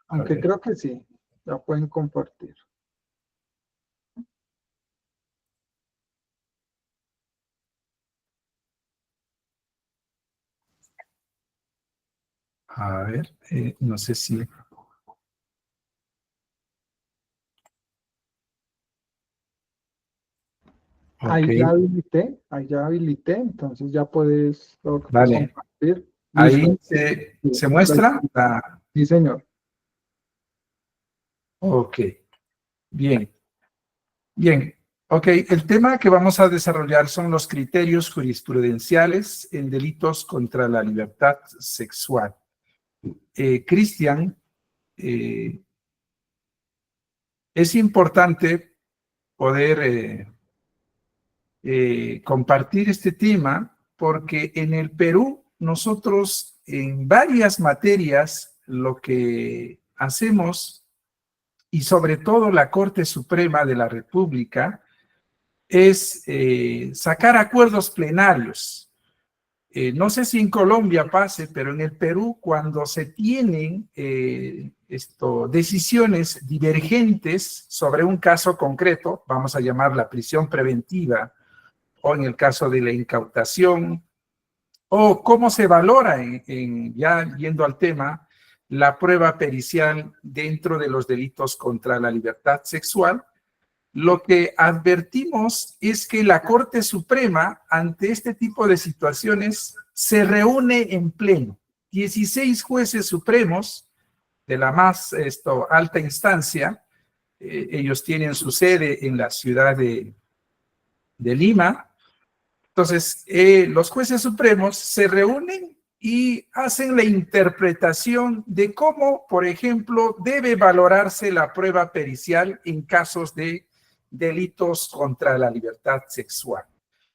Aunque creo que sí, ya pueden compartir. A ver, no sé si... Ok, Ahí ya habilité, entonces ya puedes vale. compartir. Listo. Ahí se muestra la... Sí, señor. Ok, bien. Bien, ok. El tema que vamos a desarrollar son los criterios jurisprudenciales en delitos contra la libertad sexual. Cristian, es importante poder compartir este tema porque en el Perú nosotros en varias materias lo que hacemos, y sobre todo la Corte Suprema de la República, es sacar acuerdos plenarios. No sé si en Colombia pase, pero en el Perú, cuando se tienen decisiones divergentes sobre un caso concreto, vamos a llamar la prisión preventiva, o en el caso de la incautación, o cómo se valora, ya yendo al tema, la prueba pericial dentro de los delitos contra la libertad sexual, lo que advertimos es que la Corte Suprema, ante este tipo de situaciones, se reúne en pleno. 16 jueces supremos de la más alta instancia, ellos tienen su sede en la ciudad de Lima. Entonces, los jueces supremos se reúnen y hacen la interpretación de cómo, por ejemplo, debe valorarse la prueba pericial en casos de delitos contra la libertad sexual.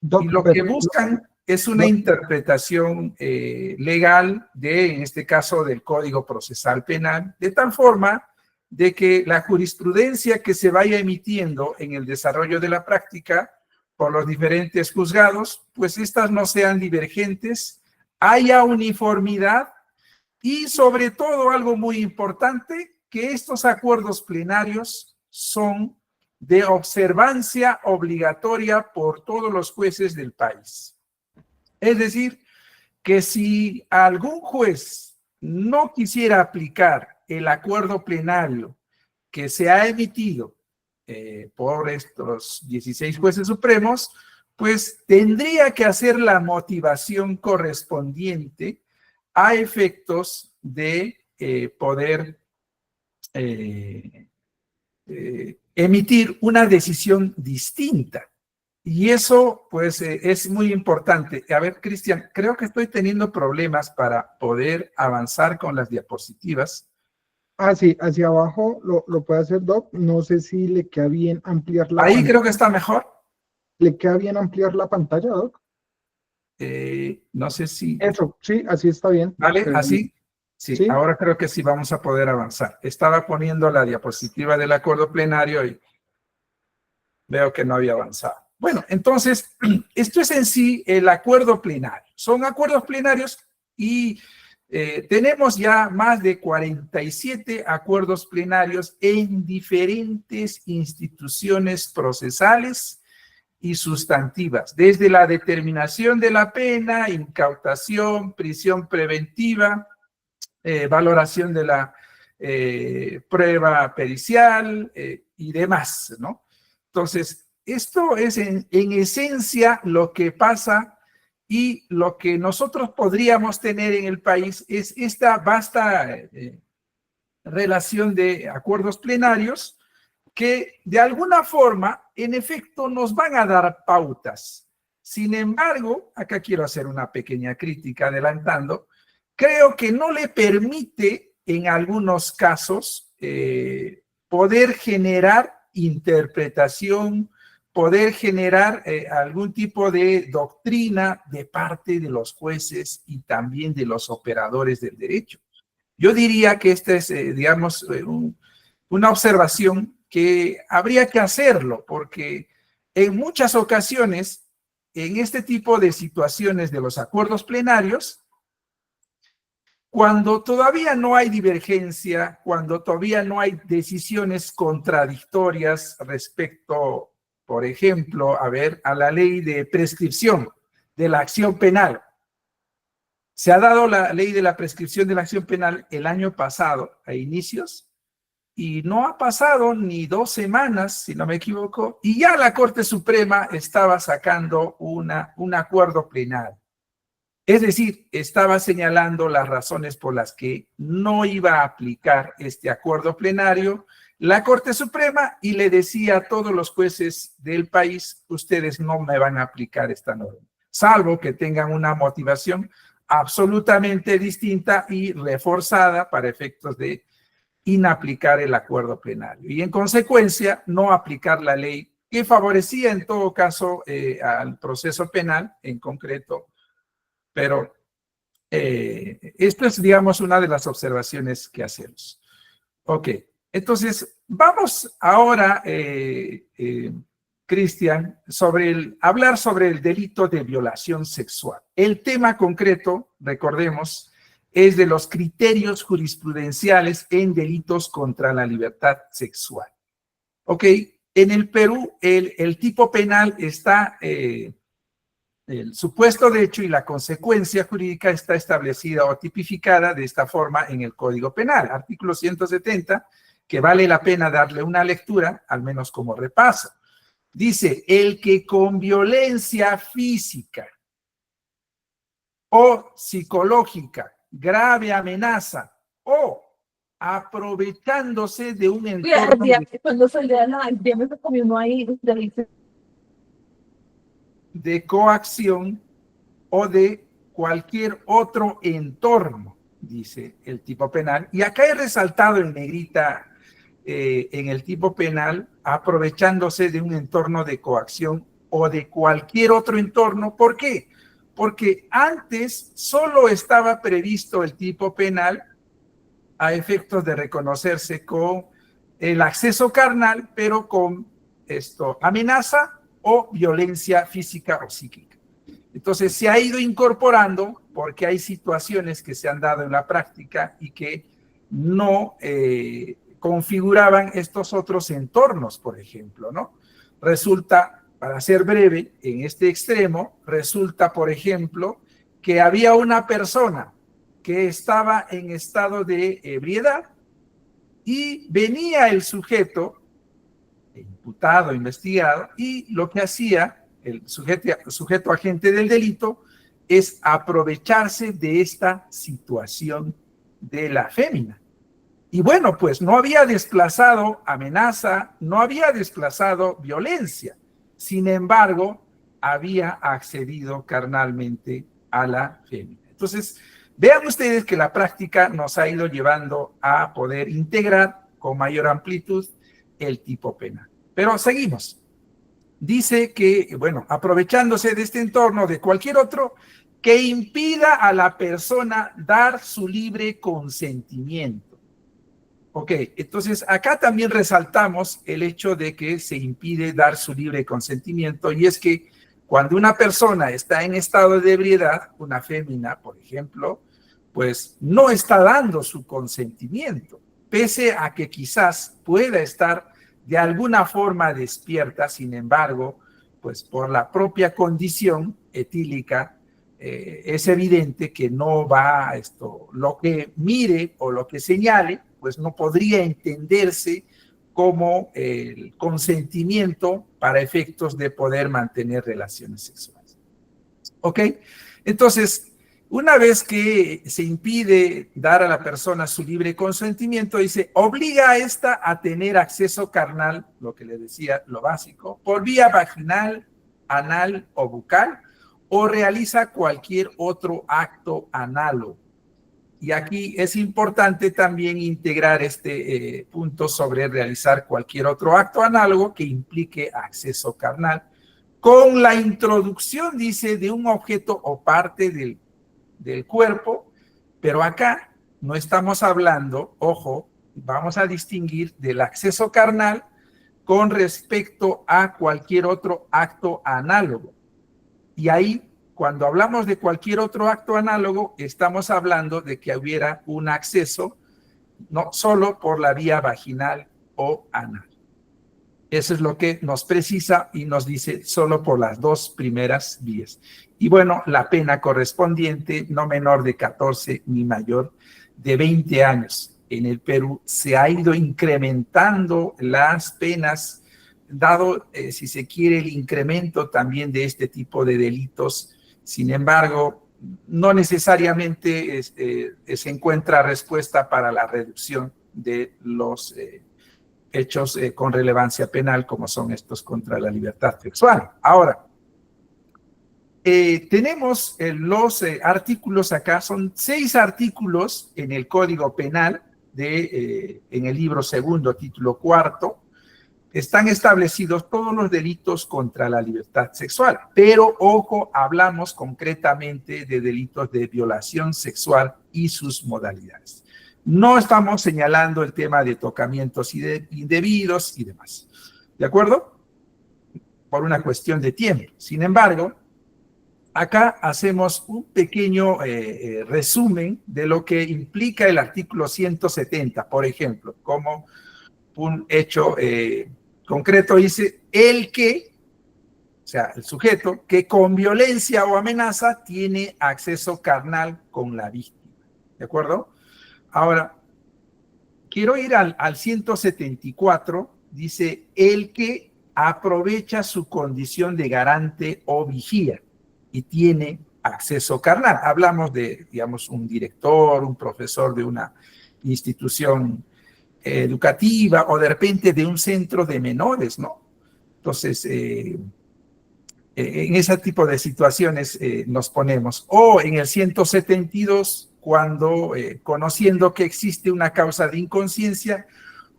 Y Doc, lo que buscan es una interpretación legal en este caso, del Código Procesal Penal, de tal forma de que la jurisprudencia que se vaya emitiendo en el desarrollo de la práctica por los diferentes juzgados, pues estas no sean divergentes, haya uniformidad y sobre todo algo muy importante, que estos acuerdos plenarios son de observancia obligatoria por todos los jueces del país. Es decir, que si algún juez no quisiera aplicar el acuerdo plenario que se ha emitido por estos 16 jueces supremos, pues tendría que hacer la motivación correspondiente a efectos de poder emitir una decisión distinta. Y eso, pues, es muy importante. A ver, Cristian, creo que estoy teniendo problemas para poder avanzar con las diapositivas. Ah, sí, hacia abajo lo puede hacer, Doc. No sé si le queda bien ampliar la Ahí pantalla. creo que está mejor. ¿Le queda bien ampliar la pantalla, Doc? No sé si... Eso, sí, así está bien. ¿Vale? ¿Así? Sí, Sí. ahora creo que sí vamos a poder avanzar. Estaba poniendo la diapositiva del acuerdo plenario y veo que no había avanzado. Bueno, entonces, esto es en sí el acuerdo plenario. Son acuerdos plenarios y tenemos ya más de 47 acuerdos plenarios en diferentes instituciones procesales y sustantivas, desde la determinación de la pena, incautación, prisión preventiva, valoración de la prueba pericial y demás, ¿no? Entonces, esto es en esencia lo que pasa, y lo que nosotros podríamos tener en el país es esta vasta relación de acuerdos plenarios que de alguna forma, en efecto, nos van a dar pautas. Sin embargo, acá quiero hacer una pequeña crítica adelantando, creo que no le permite en algunos casos poder generar interpretación, poder generar algún tipo de doctrina de parte de los jueces y también de los operadores del derecho. Yo diría que esta es, digamos, una observación que habría que hacerlo, porque en muchas ocasiones, en este tipo de situaciones de los acuerdos plenarios, Cuando todavía no hay divergencia, cuando todavía no hay decisiones contradictorias respecto, por ejemplo, a la ley de prescripción de la acción penal. Se ha dado la ley de la prescripción de la acción penal el año pasado, a inicios, y no ha pasado ni 2 semanas, si no me equivoco, y ya la Corte Suprema estaba sacando un acuerdo plenario. Es decir, estaba señalando las razones por las que no iba a aplicar este acuerdo plenario la Corte Suprema y le decía a todos los jueces del país, ustedes no me van a aplicar esta norma, salvo que tengan una motivación absolutamente distinta y reforzada para efectos de inaplicar el acuerdo plenario. Y en consecuencia, no aplicar la ley que favorecía en todo caso al proceso penal en concreto. Pero esto es, digamos, una de las observaciones que hacemos. Ok, entonces vamos ahora, Cristian, hablar sobre el delito de violación sexual. El tema concreto, recordemos, es de los criterios jurisprudenciales en delitos contra la libertad sexual. Ok, en el Perú el tipo penal está... el supuesto de hecho y la consecuencia jurídica está establecida o tipificada de esta forma en el Código Penal, artículo 170, que vale la pena darle una lectura, al menos como repaso. Dice, el que con violencia física o psicológica, grave amenaza o aprovechándose de un entorno de coacción o de cualquier otro entorno, dice el tipo penal. Y acá he resaltado en negrita en el tipo penal, aprovechándose de un entorno de coacción o de cualquier otro entorno. ¿Por qué? Porque antes solo estaba previsto el tipo penal a efectos de reconocerse con el acceso carnal, pero con amenaza o violencia física o psíquica. Entonces se ha ido incorporando porque hay situaciones que se han dado en la práctica y que no configuraban estos otros entornos, por ejemplo, ¿no? Resulta, para ser breve, en este extremo, resulta, por ejemplo, que había una persona que estaba en estado de ebriedad y venía el sujeto, imputado, investigado, y lo que hacía el sujeto agente del delito es aprovecharse de esta situación de la fémina. Y bueno, pues no había desplazado amenaza, no había desplazado violencia. Sin embargo, había accedido carnalmente a la fémina. Entonces, vean ustedes que la práctica nos ha ido llevando a poder integrar con mayor amplitud el tipo penal. Pero seguimos. Dice que, bueno, aprovechándose de este entorno, de cualquier otro, que impida a la persona dar su libre consentimiento. Ok, entonces acá también resaltamos el hecho de que se impide dar su libre consentimiento, y es que cuando una persona está en estado de ebriedad, una fémina, por ejemplo, pues no está dando su consentimiento, pese a que quizás pueda estar de alguna forma despierta. Sin embargo, pues por la propia condición etílica, es evidente que no va lo que mire o lo que señale, pues no podría entenderse como el consentimiento para efectos de poder mantener relaciones sexuales. ¿Ok? Entonces, una vez que se impide dar a la persona su libre consentimiento, dice, obliga a esta a tener acceso carnal, lo que le decía, lo básico, por vía vaginal, anal o bucal, o realiza cualquier otro acto análogo. Y aquí es importante también integrar este punto sobre realizar cualquier otro acto análogo que implique acceso carnal, con la introducción, dice, de un objeto o parte del cuerpo, pero acá no estamos hablando, ojo, vamos a distinguir del acceso carnal con respecto a cualquier otro acto análogo. Y ahí cuando hablamos de cualquier otro acto análogo, estamos hablando de que hubiera un acceso no solo por la vía vaginal o anal. Eso es lo que nos precisa y nos dice solo por las dos primeras vías. Y bueno, la pena correspondiente, no menor de 14 ni mayor de 20 años. En el Perú se ha ido incrementando las penas, dado, si se quiere, el incremento también de este tipo de delitos. Sin embargo, no necesariamente se encuentra respuesta para la reducción de los hechos con relevancia penal, como son estos contra la libertad sexual. Ahora, tenemos los artículos acá, son 6 artículos en el Código Penal, en el libro segundo, título 4, están establecidos todos los delitos contra la libertad sexual, pero ojo, hablamos concretamente de delitos de violación sexual y sus modalidades. No estamos señalando el tema de tocamientos indebidos y demás, ¿de acuerdo? Por una cuestión de tiempo. Sin embargo, acá hacemos un pequeño resumen de lo que implica el artículo 170, por ejemplo, como un hecho concreto dice, o sea, el sujeto, que con violencia o amenaza tiene acceso carnal con la víctima, ¿de acuerdo? Ahora, quiero ir al 174, dice, el que aprovecha su condición de garante o vigía y tiene acceso carnal. Hablamos de, digamos, un director, un profesor de una institución educativa o de repente de un centro de menores, ¿no? Entonces, en ese tipo de situaciones nos ponemos. O en el 172, cuando conociendo que existe una causa de inconsciencia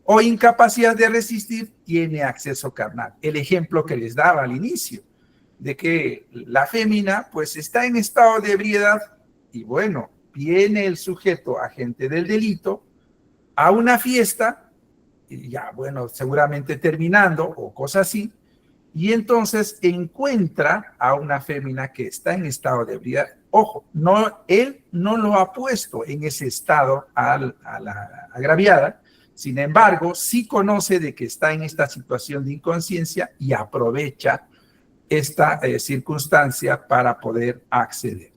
o incapacidad de resistir, tiene acceso carnal. El ejemplo que les daba al inicio, de que la fémina pues está en estado de ebriedad y bueno, viene el sujeto agente del delito a una fiesta, y ya bueno, seguramente terminando o cosas así, y entonces encuentra a una fémina que está en estado de ebriedad. Ojo, él no lo ha puesto en ese estado a la agraviada, sin embargo, sí conoce de que está en esta situación de inconsciencia y aprovecha esta circunstancia para poder acceder.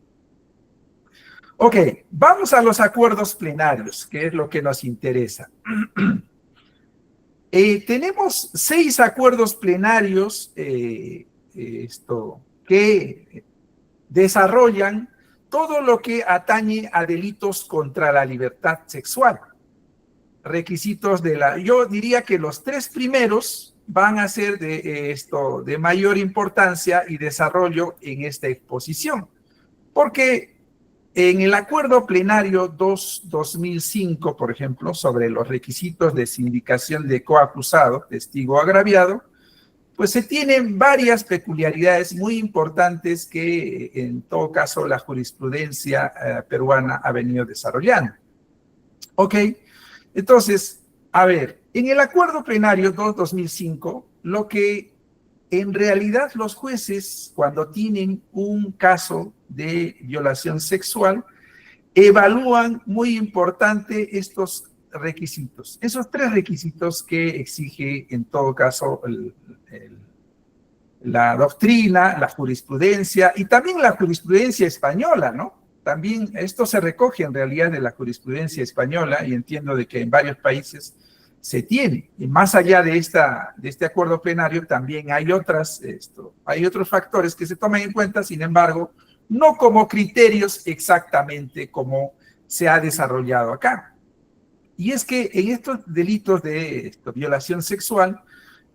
Ok, vamos a los acuerdos plenarios, que es lo que nos interesa. Tenemos 6 acuerdos plenarios que desarrollan todo lo que atañe a delitos contra la libertad sexual. Requisitos yo diría que los 3 primeros van a ser de mayor importancia y desarrollo en esta exposición, porque en el acuerdo plenario 2005, por ejemplo, sobre los requisitos de sindicación de coacusado, testigo agraviado, pues se tienen varias peculiaridades muy importantes que en todo caso la jurisprudencia peruana ha venido desarrollando. Ok, entonces, a ver, en el acuerdo plenario 2005, lo que en realidad los jueces, cuando tienen un caso de violación sexual, evalúan muy importante estos requisitos, esos 3 requisitos que exige en todo caso la doctrina, la jurisprudencia y también la jurisprudencia española, ¿no? También esto se recoge en realidad de la jurisprudencia española y entiendo de que en varios países se tiene. Y más allá de este acuerdo plenario también hay otros factores que se toman en cuenta, sin embargo, no como criterios exactamente como se ha desarrollado acá. Y es que en estos delitos de violación sexual,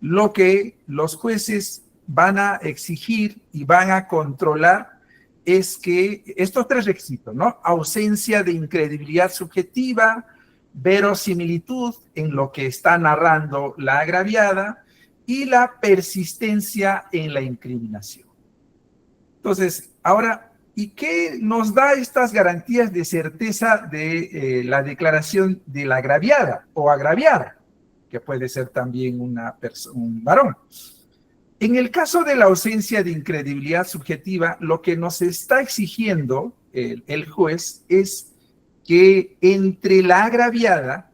lo que los jueces van a exigir y van a controlar es que estos 3 requisitos, ¿no? Ausencia de incredibilidad subjetiva, verosimilitud en lo que está narrando la agraviada y la persistencia en la incriminación. Entonces, ahora, ¿y qué nos da estas garantías de certeza de la declaración de la agraviada o agraviada, que puede ser también un varón? En el caso de la ausencia de incredibilidad subjetiva, lo que nos está exigiendo el juez es que entre la agraviada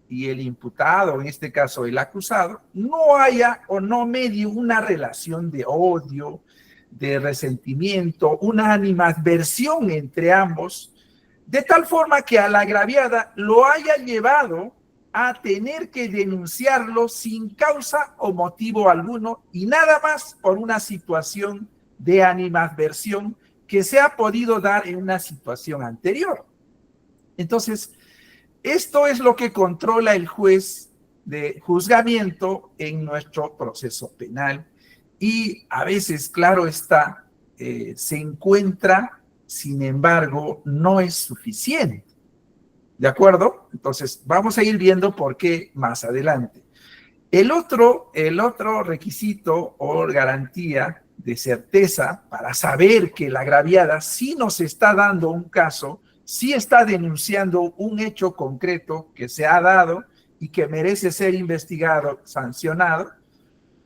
y el imputado, en este caso el acusado, no haya o no medie una relación de odio, de resentimiento, una animadversión entre ambos, de tal forma que a la agraviada lo haya llevado a tener que denunciarlo sin causa o motivo alguno y nada más por una situación de animadversión que se ha podido dar en una situación anterior. Entonces, esto es lo que controla el juez de juzgamiento en nuestro proceso penal y a veces, claro está, se encuentra, sin embargo, no es suficiente. ¿De acuerdo? Entonces, vamos a ir viendo por qué más adelante. El otro requisito o garantía de certeza para saber que la agraviada sí nos está dando un caso, sí está denunciando un hecho concreto que se ha dado y que merece ser investigado, sancionado,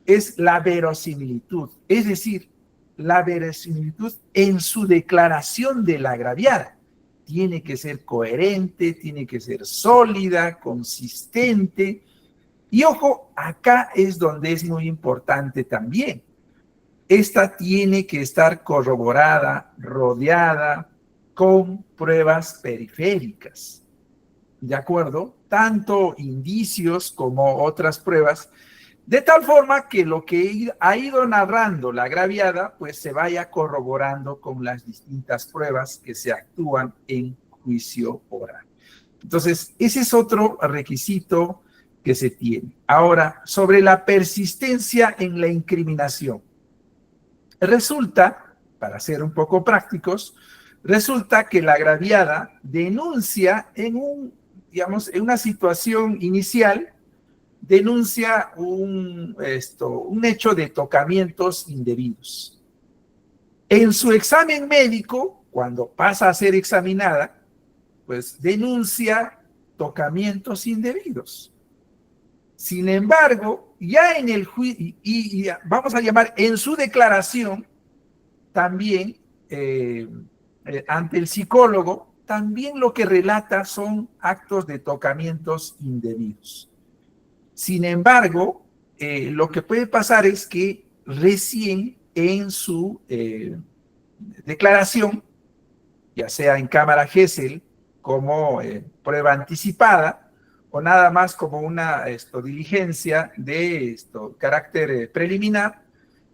es la verosimilitud. Es decir, la verosimilitud en su declaración de la agraviada. Tiene que ser coherente, tiene que ser sólida, consistente. Y ojo, acá es donde es muy importante también. Esta tiene que estar corroborada, rodeada con pruebas periféricas. ¿De acuerdo? Tanto indicios como otras pruebas, de tal forma que lo que ha ido narrando la agraviada, pues se vaya corroborando con las distintas pruebas que se actúan en juicio oral. Entonces, ese es otro requisito que se tiene. Ahora, sobre la persistencia en la incriminación. Resulta, para ser un poco prácticos, resulta que la agraviada denuncia en una situación inicial, denuncia un hecho de tocamientos indebidos. En su examen médico, cuando pasa a ser examinada, pues denuncia tocamientos indebidos. Sin embargo, ya en el juicio, y vamos a llamar en su declaración, también ante el psicólogo, también lo que relata son actos de tocamientos indebidos. Sin embargo, lo que puede pasar es que recién en su declaración, ya sea en cámara Gesell como prueba anticipada, o nada más como una diligencia de carácter preliminar,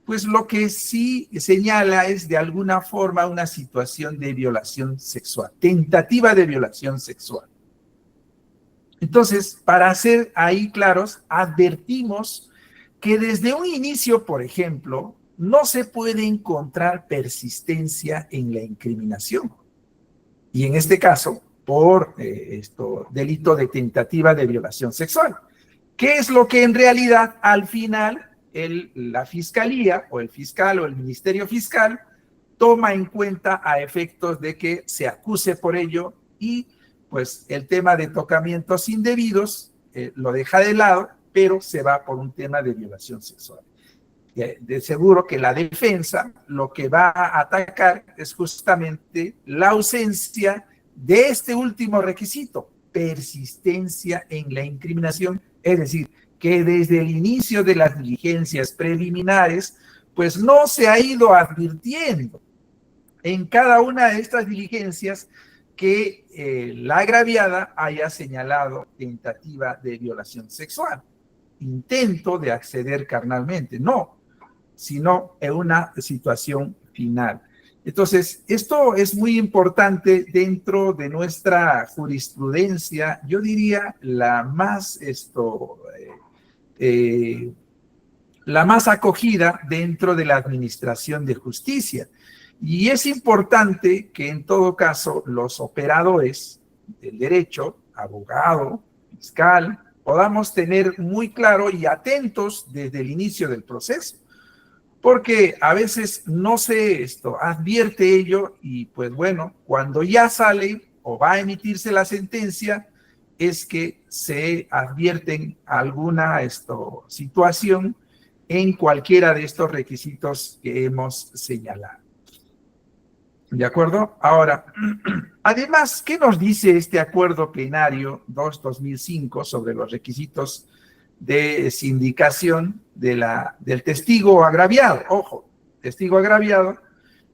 pues lo que sí señala es de alguna forma una situación de violación sexual, tentativa de violación sexual. Entonces, para ser ahí claros, advertimos que desde un inicio, por ejemplo, no se puede encontrar persistencia en la incriminación. Y en este caso, por delito de tentativa de violación sexual. ¿Qué es lo que en realidad al final la fiscalía o el fiscal o el ministerio fiscal toma en cuenta a efectos de que se acuse por ello y pues el tema de tocamientos indebidos lo deja de lado, pero se va por un tema de violación sexual. De seguro que la defensa lo que va a atacar es justamente la ausencia de este último requisito, persistencia en la incriminación, es decir, que desde el inicio de las diligencias preliminares, pues no se ha ido advirtiendo en cada una de estas diligencias que la agraviada haya señalado tentativa de violación sexual, intento de acceder carnalmente, no, sino en una situación final. Entonces, esto es muy importante dentro de nuestra jurisprudencia, yo diría la más acogida dentro de la administración de justicia. Y es importante que en todo caso los operadores del derecho, abogado, fiscal, podamos tener muy claro y atentos desde el inicio del proceso. Porque a veces no se advierte ello y pues bueno, cuando ya sale o va a emitirse la sentencia, es que se advierten alguna situación en cualquiera de estos requisitos que hemos señalado. ¿De acuerdo? Ahora, además, ¿qué nos dice este acuerdo plenario 2-2005 sobre los requisitos de sindicación del testigo agraviado? Ojo, testigo agraviado.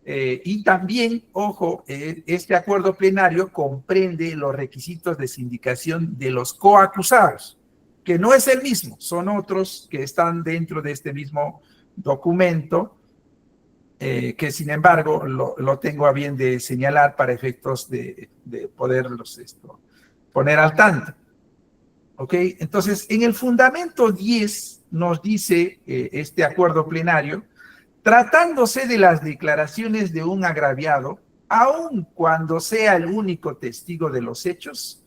Y también, ojo, este acuerdo plenario comprende los requisitos de sindicación de los coacusados, que no es el mismo, son otros que están dentro de este mismo documento, que sin embargo lo tengo a bien de señalar para efectos de poderlos poner al tanto. ¿Ok? Entonces, en el fundamento 10 nos dice este acuerdo plenario: tratándose de las declaraciones de un agraviado, aun cuando sea el único testigo de los hechos,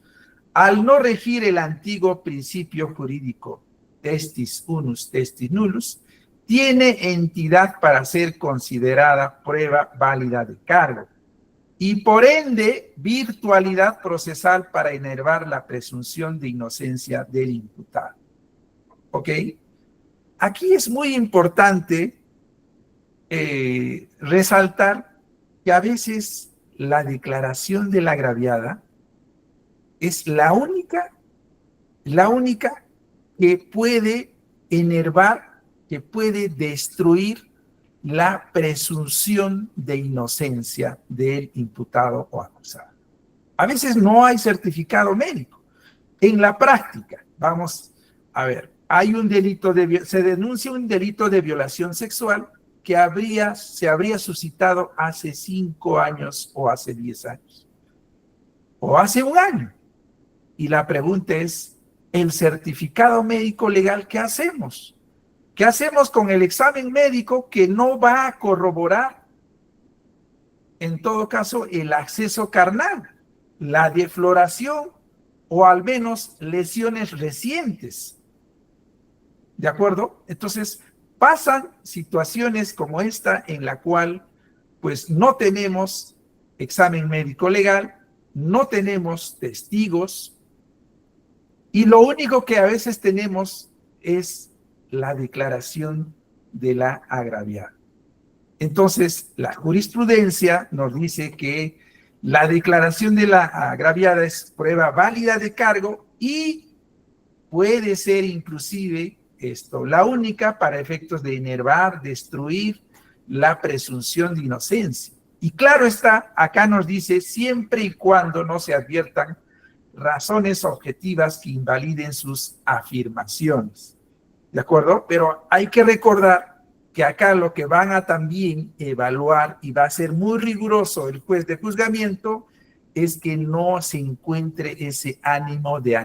al no regir el antiguo principio jurídico testis unus, testis nullus, tiene entidad para ser considerada prueba válida de cargo y por ende virtualidad procesal para enervar la presunción de inocencia del imputado. ¿Ok? Aquí es muy importante resaltar que a veces la declaración de la agraviada es la única que puede enervar, que puede destruir la presunción de inocencia del imputado o acusado. A veces no hay certificado médico. En la práctica, vamos a ver, hay un delito se denuncia un delito de violación sexual que se habría suscitado hace 5 años o hace 10 años o hace 1 año. Y la pregunta es, ¿el certificado médico legal qué hacemos? ¿Qué hacemos con el examen médico que no va a corroborar, en todo caso, el acceso carnal, la defloración o al menos lesiones recientes? ¿De acuerdo? Entonces, pasan situaciones como esta en la cual, pues, no tenemos examen médico legal, no tenemos testigos, y lo único que a veces tenemos es la declaración de la agraviada. Entonces, la jurisprudencia nos dice que la declaración de la agraviada es prueba válida de cargo y puede ser inclusive la única para efectos de enervar, destruir la presunción de inocencia. Y claro está, acá nos dice siempre y cuando no se adviertan razones objetivas que invaliden sus afirmaciones. ¿De acuerdo? Pero hay que recordar que acá lo que van a también evaluar y va a ser muy riguroso el juez de juzgamiento es que no se encuentre ese ánimo de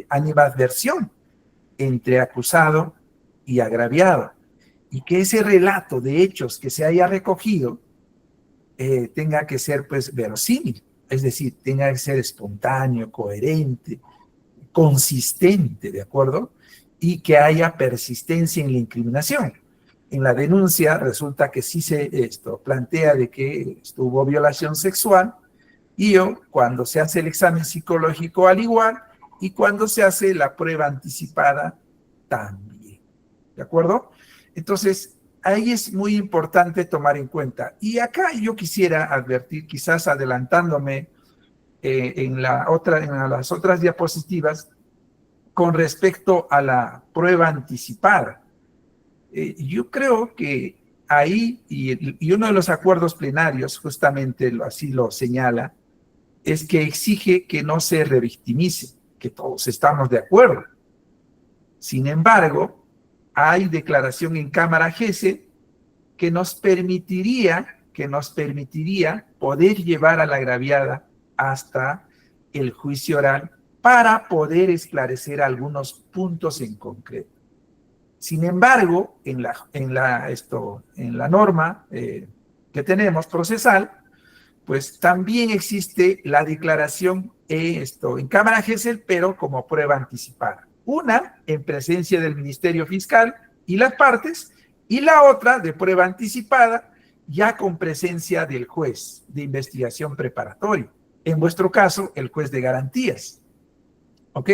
animadversión entre acusado y agraviado y que ese relato de hechos que se haya recogido tenga que ser pues verosímil, es decir, tenga que ser espontáneo, coherente, consistente, ¿de acuerdo? Y que haya persistencia en la incriminación. En la denuncia resulta que sí se plantea de que hubo violación sexual y cuando se hace el examen psicológico al igual y cuando se hace la prueba anticipada también, ¿de acuerdo? Entonces, ahí es muy importante tomar en cuenta. Y acá yo quisiera advertir, quizás adelantándome en las otras diapositivas, con respecto a la prueba anticipada. Yo creo que ahí, y uno de los acuerdos plenarios justamente así lo señala, es que exige que no se revictimice, que todos estamos de acuerdo. Sin embargo, hay declaración en Cámara GESE que nos permitiría poder llevar a la agraviada hasta el juicio oral para poder esclarecer algunos puntos en concreto. Sin embargo, en la norma que tenemos procesal, pues también existe la declaración en Cámara GESEL, pero como prueba anticipada. Una en presencia del Ministerio Fiscal y las partes, y la otra de prueba anticipada ya con presencia del juez de investigación preparatoria. En vuestro caso, el juez de garantías. ¿Ok?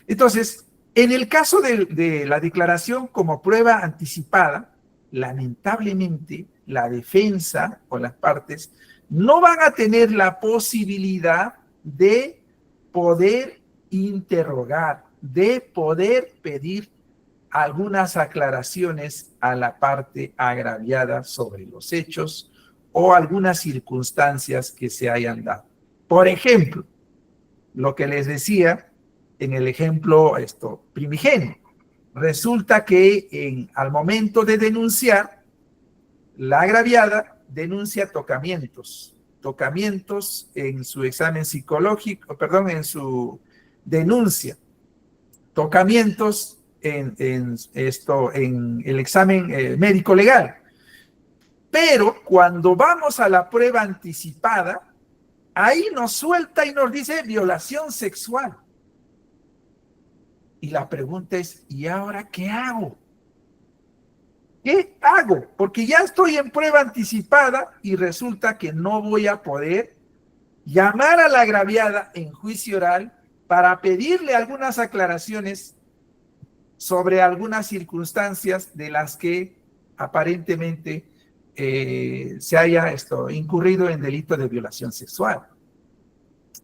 Entonces, En el caso de la declaración como prueba anticipada, lamentablemente la defensa o las partes no van a tener la posibilidad de poder interrogar, de poder pedir algunas aclaraciones a la parte agraviada sobre los hechos o algunas circunstancias que se hayan dado. Por ejemplo, lo que les decía en el ejemplo primigenio. Resulta que al momento de denunciar, la agraviada denuncia tocamientos en su examen psicológico, perdón, en su denuncia, tocamientos en el examen médico legal. Pero cuando vamos a la prueba anticipada, ahí nos suelta y nos dice violación sexual. Y la pregunta es, ¿y ahora qué hago? ¿Qué hago? Porque ya estoy en prueba anticipada y resulta que no voy a poder llamar a la agraviada en juicio oral para pedirle algunas aclaraciones sobre algunas circunstancias de las que aparentemente se haya incurrido en delito de violación sexual.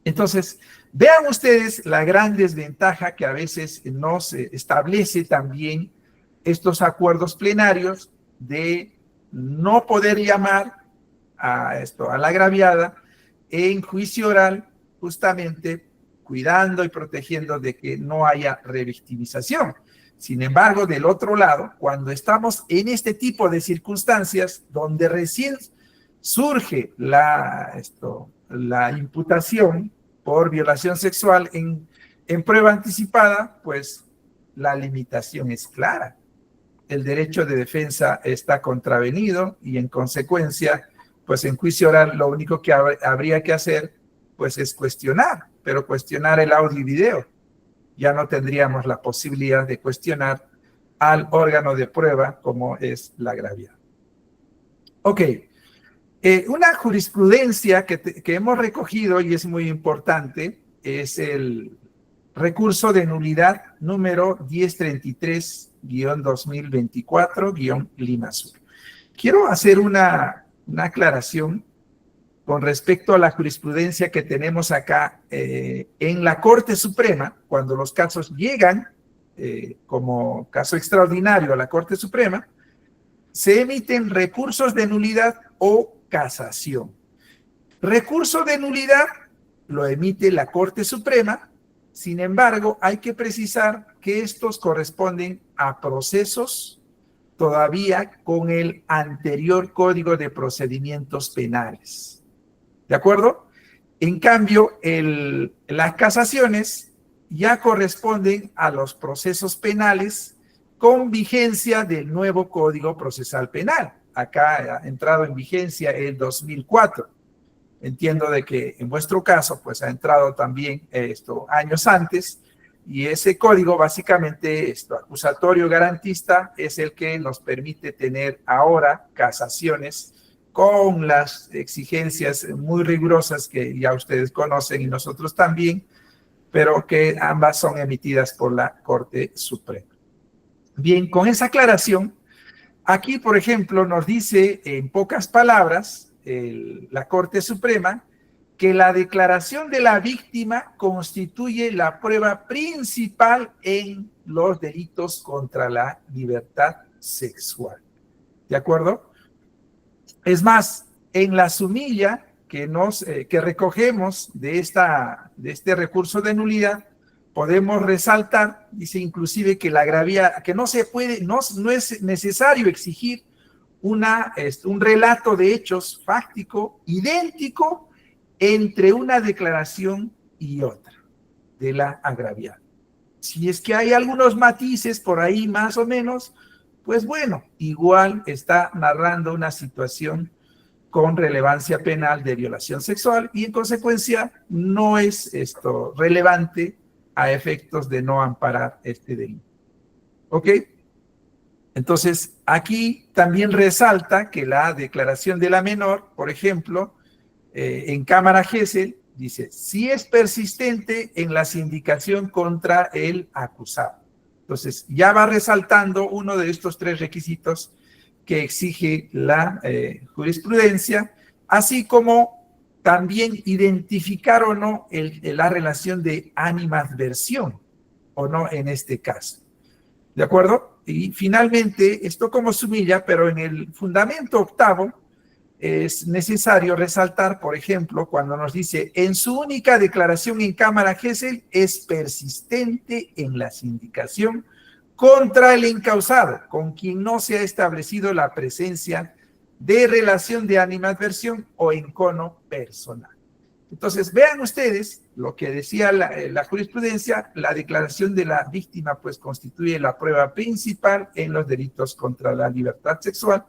Entonces, vean ustedes la gran desventaja que a veces nos establece también estos acuerdos plenarios de no poder llamar a la agraviada en juicio oral, justamente cuidando y protegiendo de que no haya revictimización. Sin embargo, del otro lado, cuando estamos en este tipo de circunstancias donde recién surge la imputación por violación sexual en prueba anticipada, pues la limitación es clara. El derecho de defensa está contravenido y en consecuencia, pues en juicio oral lo único que habría que hacer pues es cuestionar, pero cuestionar el audio y video. Ya no tendríamos la posibilidad de cuestionar al órgano de prueba como es la agraviada. Ok. Una jurisprudencia que hemos recogido y es muy importante es el recurso de nulidad número 1033-2024-Lima Sur. Quiero hacer una aclaración con respecto a la jurisprudencia que tenemos acá en la Corte Suprema, cuando los casos llegan como caso extraordinario a la Corte Suprema, se emiten recursos de nulidad o casación. Recurso de nulidad lo emite la Corte Suprema, sin embargo, hay que precisar que estos corresponden a procesos todavía con el anterior Código de Procedimientos Penales. ¿De acuerdo? En cambio, las casaciones ya corresponden a los procesos penales con vigencia del nuevo Código Procesal Penal. Acá ha entrado en vigencia el 2004. Entiendo de que en vuestro caso, pues ha entrado también años antes, y ese código básicamente, acusatorio garantista, es el que nos permite tener ahora casaciones con las exigencias muy rigurosas que ya ustedes conocen y nosotros también, pero que ambas son emitidas por la Corte Suprema. Bien, con esa aclaración, aquí, por ejemplo, nos dice en pocas palabras la Corte Suprema que la declaración de la víctima constituye la prueba principal en los delitos contra la libertad sexual. ¿De acuerdo? Es más, en la sumilla que recogemos de este recurso de nulidad, podemos resaltar, dice inclusive que la agraviada, que no es necesario exigir un relato de hechos fáctico idéntico entre una declaración y otra de la agraviada. Si es que hay algunos matices por ahí más o menos, pues bueno, igual está narrando una situación con relevancia penal de violación sexual y en consecuencia no es relevante a efectos de no amparar este delito. ¿Ok? Entonces, aquí también resalta que la declaración de la menor, por ejemplo, en Cámara Gesell, dice, si es persistente en la sindicación contra el acusado. Entonces, ya va resaltando uno de estos tres requisitos que exige la jurisprudencia, así como también identificar o no la relación de animadversión o no en este caso. ¿De acuerdo? Y finalmente, esto como sumilla, pero en el fundamento octavo es necesario resaltar, por ejemplo, cuando nos dice, en su única declaración en Cámara Gesell es persistente en la sindicación contra el encausado, con quien no se ha establecido la presencia de relación de animadversión o encono personal. Entonces, vean ustedes lo que decía la jurisprudencia, la declaración de la víctima pues constituye la prueba principal en los delitos contra la libertad sexual,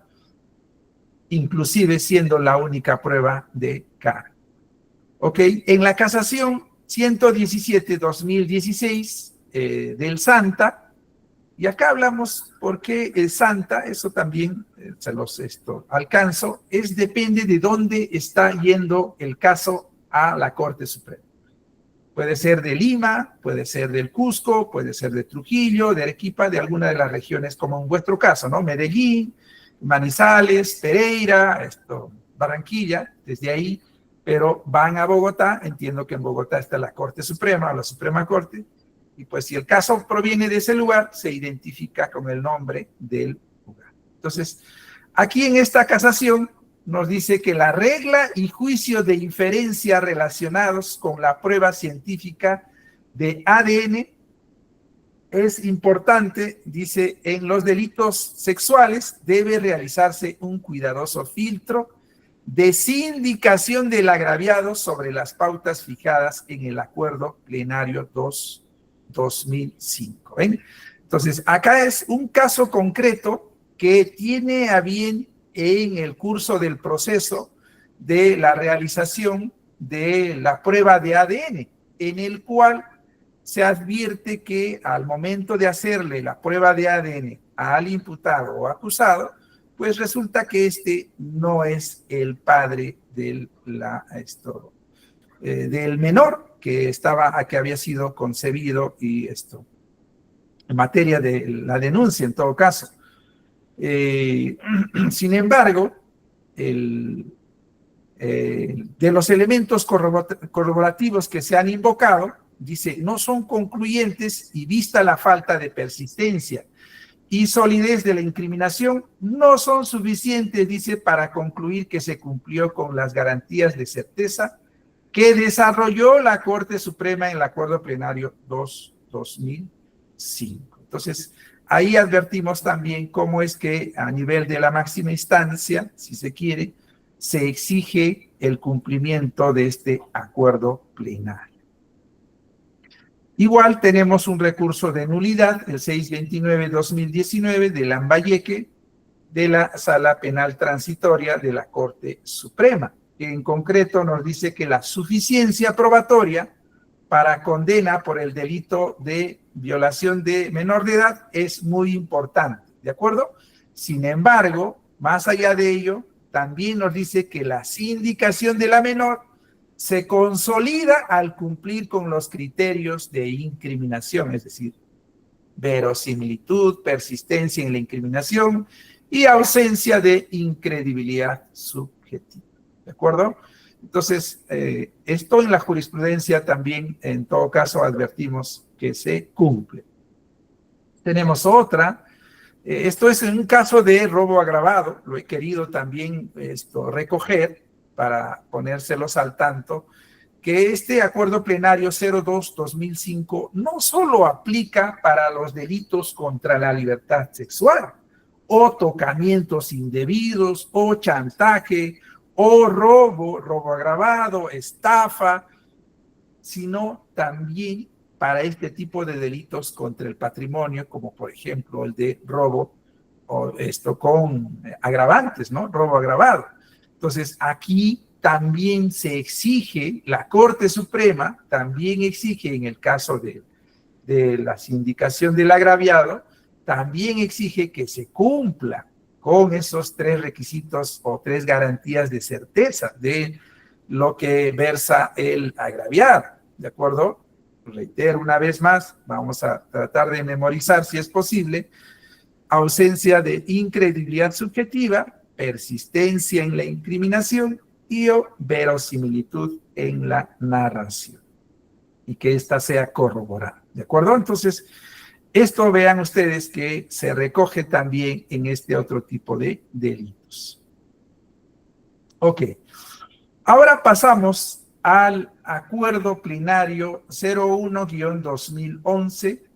inclusive siendo la única prueba de cargo. Ok, en la casación 117-2016 del Santa, y acá hablamos por qué el Santa, eso también se los alcanzo, depende de dónde está yendo el caso a la Corte Suprema. Puede ser de Lima, puede ser del Cusco, puede ser de Trujillo, de Arequipa, de alguna de las regiones, como en vuestro caso, ¿no? Medellín, Manizales, Pereira, Barranquilla, desde ahí, pero van a Bogotá, entiendo que en Bogotá está la Corte Suprema o la Suprema Corte, y pues si el caso proviene de ese lugar, se identifica con el nombre del lugar. Entonces, aquí en esta casación nos dice que la regla y juicio de inferencia relacionados con la prueba científica de ADN es importante, dice, en los delitos sexuales debe realizarse un cuidadoso filtro de sindicación del agraviado sobre las pautas fijadas en el Acuerdo Plenario 2005. ¿Ven? Entonces, acá es un caso concreto que tiene a bien en el curso del proceso de la realización de la prueba de ADN, en el cual se advierte que al momento de hacerle la prueba de ADN al imputado o acusado, pues resulta que este no es el padre del menor que había sido concebido y en materia de la denuncia en todo caso. Sin embargo, de los elementos corroborativos que se han invocado, dice, no son concluyentes y vista la falta de persistencia y solidez de la incriminación, no son suficientes, dice, para concluir que se cumplió con las garantías de certeza que desarrolló la Corte Suprema en el Acuerdo Plenario 2005. Entonces, ahí advertimos también cómo es que a nivel de la máxima instancia, si se quiere, se exige el cumplimiento de este acuerdo plenario. Igual tenemos un recurso de nulidad, el 629-2019 de Lambayeque, de la Sala Penal Transitoria de la Corte Suprema, que en concreto nos dice que la suficiencia probatoria para condena por el delito de violación de menor de edad es muy importante, ¿de acuerdo? Sin embargo, más allá de ello, también nos dice que la sindicación de la menor se consolida al cumplir con los criterios de incriminación, es decir, verosimilitud, persistencia en la incriminación y ausencia de incredibilidad subjetiva, ¿de acuerdo? Entonces, esto en la jurisprudencia también, en todo caso, advertimos que se cumple. Tenemos otra. Esto es en un caso de robo agravado. Lo he querido también recoger para ponérselos al tanto, que este acuerdo plenario 02-2005 no solo aplica para los delitos contra la libertad sexual, o tocamientos indebidos, o chantaje, o robo agravado, estafa, sino también para este tipo de delitos contra el patrimonio, como por ejemplo el de robo, o con agravantes, ¿no? Robo agravado. Entonces, aquí también se exige, la Corte Suprema también exige, en el caso de la sindicación del agraviado, también exige que se cumpla con esos tres requisitos o tres garantías de certeza de lo que versa el agraviado, ¿de acuerdo? reitero una vez más, vamos a tratar de memorizar si es posible: ausencia de incredibilidad subjetiva, persistencia en la incriminación y o verosimilitud en la narración, y que ésta sea corroborada, ¿de acuerdo? Entonces, esto vean ustedes que se recoge también en este otro tipo de delitos. Ok, ahora pasamos al acuerdo plenario 01-2011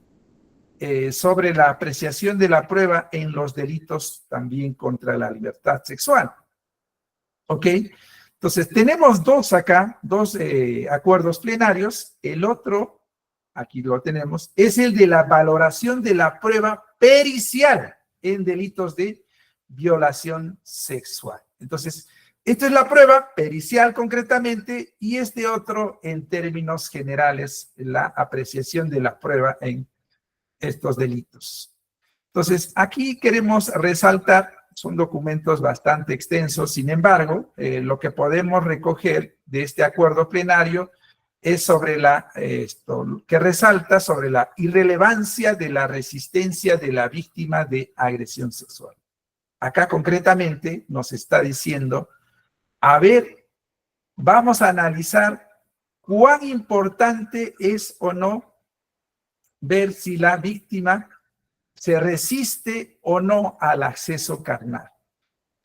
sobre la apreciación de la prueba en los delitos también contra la libertad sexual. Ok, entonces tenemos dos acá, dos acuerdos plenarios. El otro, aquí lo tenemos, es el de la valoración de la prueba pericial en delitos de violación sexual. Entonces, esta es la prueba pericial concretamente, y este otro en términos generales, la apreciación de la prueba en estos delitos. Entonces, aquí queremos resaltar, son documentos bastante extensos, sin embargo, lo que podemos recoger de este acuerdo plenario es sobre que resalta sobre la irrelevancia de la resistencia de la víctima de agresión sexual. Acá concretamente nos está diciendo, a ver, vamos a analizar cuán importante es o no ver si la víctima se resiste o no al acceso carnal.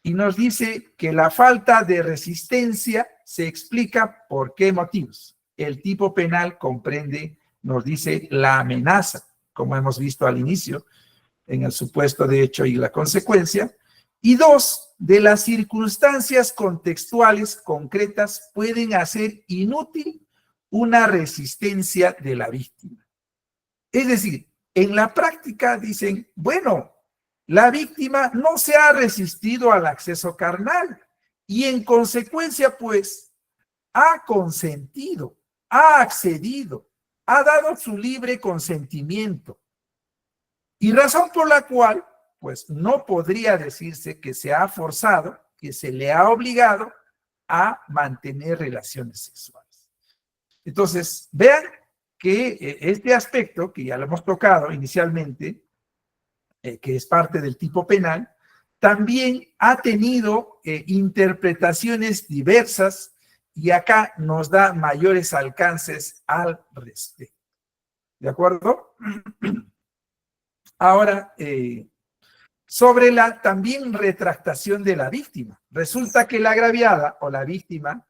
Y nos dice que la falta de resistencia se explica por qué motivos. El tipo penal comprende, nos dice, la amenaza, como hemos visto al inicio, en el supuesto de hecho y la consecuencia. Y dos, de las circunstancias contextuales concretas pueden hacer inútil una resistencia de la víctima. Es decir, en la práctica dicen, bueno, la víctima no se ha resistido al acceso carnal y en consecuencia, pues, ha consentido, ha accedido, ha dado su libre consentimiento. Y razón por la cual, pues, no podría decirse que se ha forzado, que se le ha obligado a mantener relaciones sexuales. Entonces, vean que este aspecto, que ya lo hemos tocado inicialmente, que es parte del tipo penal, también ha tenido interpretaciones diversas, y acá nos da mayores alcances al respecto. ¿De acuerdo? Ahora, sobre la también retractación de la víctima. Resulta que la agraviada o la víctima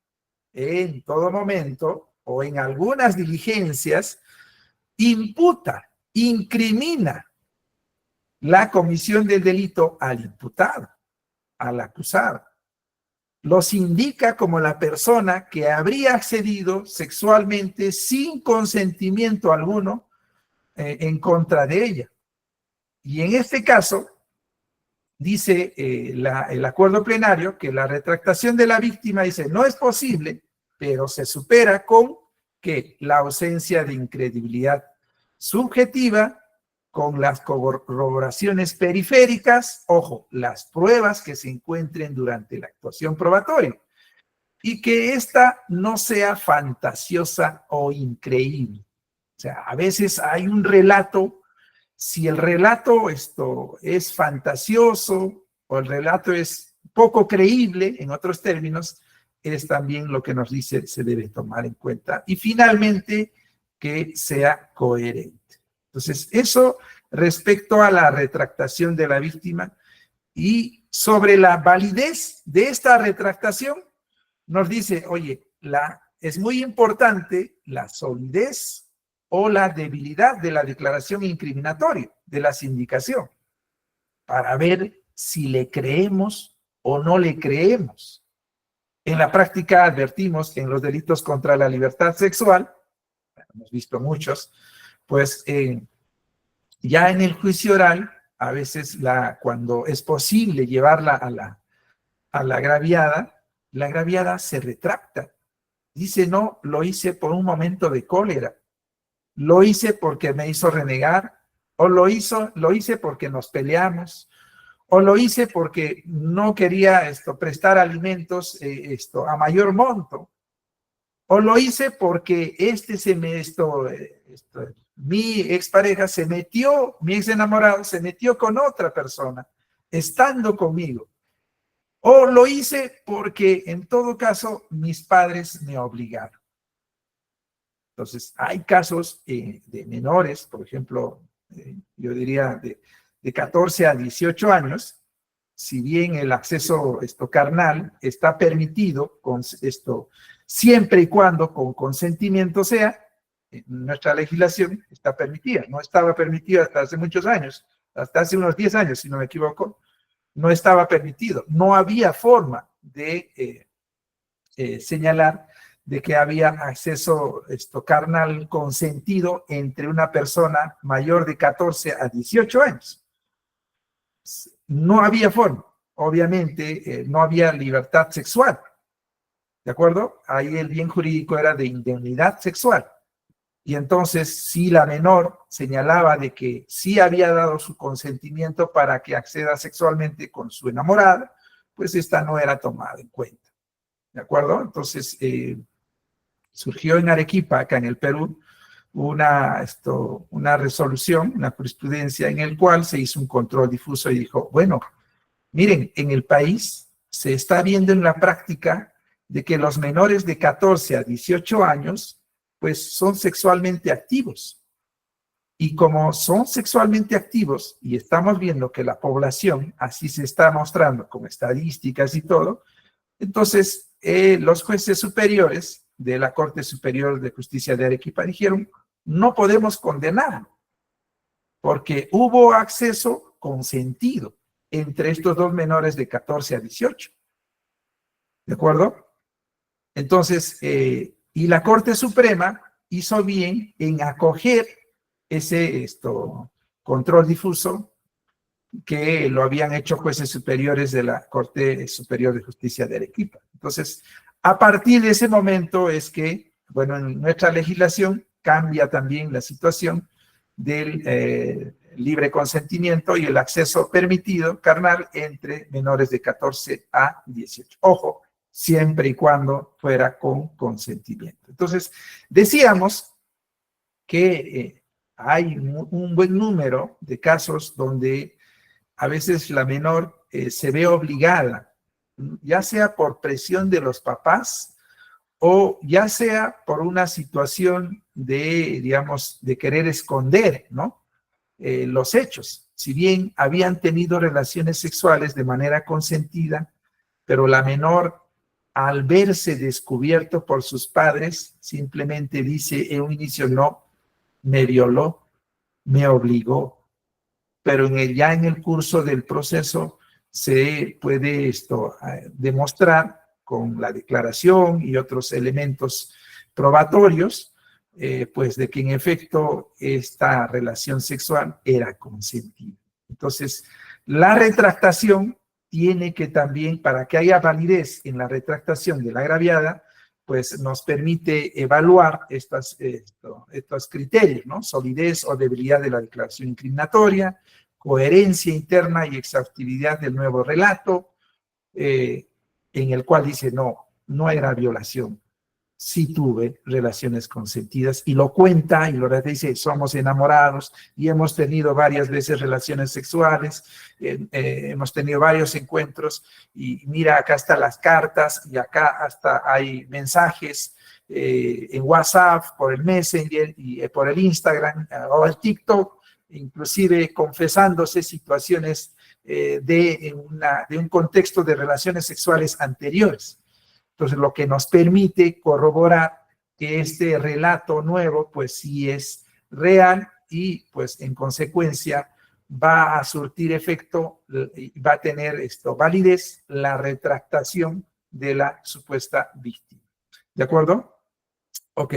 en todo momento o en algunas diligencias imputa, incrimina la comisión del delito al imputado, al acusado. Los indica como la persona que habría accedido sexualmente sin consentimiento alguno en contra de ella. Y en este caso, dice el acuerdo plenario que la retractación de la víctima, dice, no es posible, pero se supera con que la ausencia de incredibilidad subjetiva, con las corroboraciones periféricas, ojo, las pruebas que se encuentren durante la actuación probatoria, y que ésta no sea fantasiosa o increíble. O sea, a veces hay un relato, si el relato es fantasioso o el relato es poco creíble, en otros términos, es también lo que nos dice se debe tomar en cuenta. Y finalmente, que sea coherente. Entonces, eso respecto a la retractación de la víctima. Y sobre la validez de esta retractación, nos dice, oye, es muy importante la solidez o la debilidad de la declaración incriminatoria, de la sindicación, para ver si le creemos o no le creemos. En la práctica advertimos que en los delitos contra la libertad sexual, hemos visto muchos, pues ya en el juicio oral, a veces cuando es posible llevarla a la agraviada se retracta. Dice, no, lo hice por un momento de cólera, lo hice porque me hizo renegar, o lo hice porque nos peleamos, o lo hice porque no quería prestar alimentos a mayor monto. o lo hice porque mi expareja se metió, mi ex enamorado se metió con otra persona, estando conmigo. O lo hice porque en todo caso mis padres me obligaron. Entonces, hay casos de menores, por ejemplo, yo diría de 14 a 18 años, si bien el acceso carnal está permitido con siempre y cuando con consentimiento sea, nuestra legislación está permitida. No estaba permitido hasta hace muchos años, hasta hace unos 10 años, si no me equivoco, no estaba permitido. No había forma de señalar de que había acceso carnal consentido entre una persona mayor de 14 a 18 años. No había forma. Obviamente, no había libertad sexual. ¿De acuerdo? Ahí el bien jurídico era de indemnidad sexual. Y entonces, si la menor señalaba de que sí había dado su consentimiento para que acceda sexualmente con su enamorada, pues esta no era tomada en cuenta. ¿De acuerdo? Entonces, surgió en Arequipa, acá en el Perú, una resolución, una jurisprudencia en el cual se hizo un control difuso y dijo, bueno, miren, en el país se está viendo en la práctica de que los menores de 14 a 18 años, pues son sexualmente activos. Y como son sexualmente activos y estamos viendo que la población así se está mostrando con estadísticas y todo, entonces los jueces superiores de la Corte Superior de Justicia de Arequipa dijeron, no podemos condenar, porque hubo acceso consentido entre estos dos menores de 14 a 18. ¿De acuerdo? Entonces, y la Corte Suprema hizo bien en acoger ese control difuso que lo habían hecho jueces superiores de la Corte Superior de Justicia de Arequipa. Entonces, a partir de ese momento es que, bueno, en nuestra legislación cambia también la situación del libre consentimiento y el acceso permitido carnal entre menores de 14 a 18. Ojo, siempre y cuando fuera con consentimiento. Entonces, decíamos que hay un buen número de casos donde a veces la menor se ve obligada, ya sea por presión de los papás o ya sea por una situación de, digamos, de querer esconder, ¿no? Los hechos. Si bien habían tenido relaciones sexuales de manera consentida, pero la menor, al verse descubierto por sus padres, simplemente dice en un inicio, no, me violó, me obligó, pero ya en el curso del proceso se puede demostrar con la declaración y otros elementos probatorios, pues de que en efecto esta relación sexual era consentida. Entonces, la retractación tiene que también, para que haya validez en la retractación de la agraviada, pues nos permite evaluar estos criterios, ¿no? Solidez o debilidad de la declaración incriminatoria, coherencia interna y exhaustividad del nuevo relato, en el cual dice, no era violación, sí tuve relaciones consentidas, y lo cuenta, y lo dice, somos enamorados, y hemos tenido varias veces relaciones sexuales, hemos tenido varios encuentros, y mira, acá están las cartas, y acá hasta hay mensajes en WhatsApp, por el Messenger, y por el Instagram, o el TikTok, inclusive confesándose situaciones de un contexto de relaciones sexuales anteriores. Entonces, lo que nos permite corroborar que este relato nuevo, pues sí es real y, pues, en consecuencia, va a surtir efecto y va a tener validez la retractación de la supuesta víctima. ¿De acuerdo? Ok.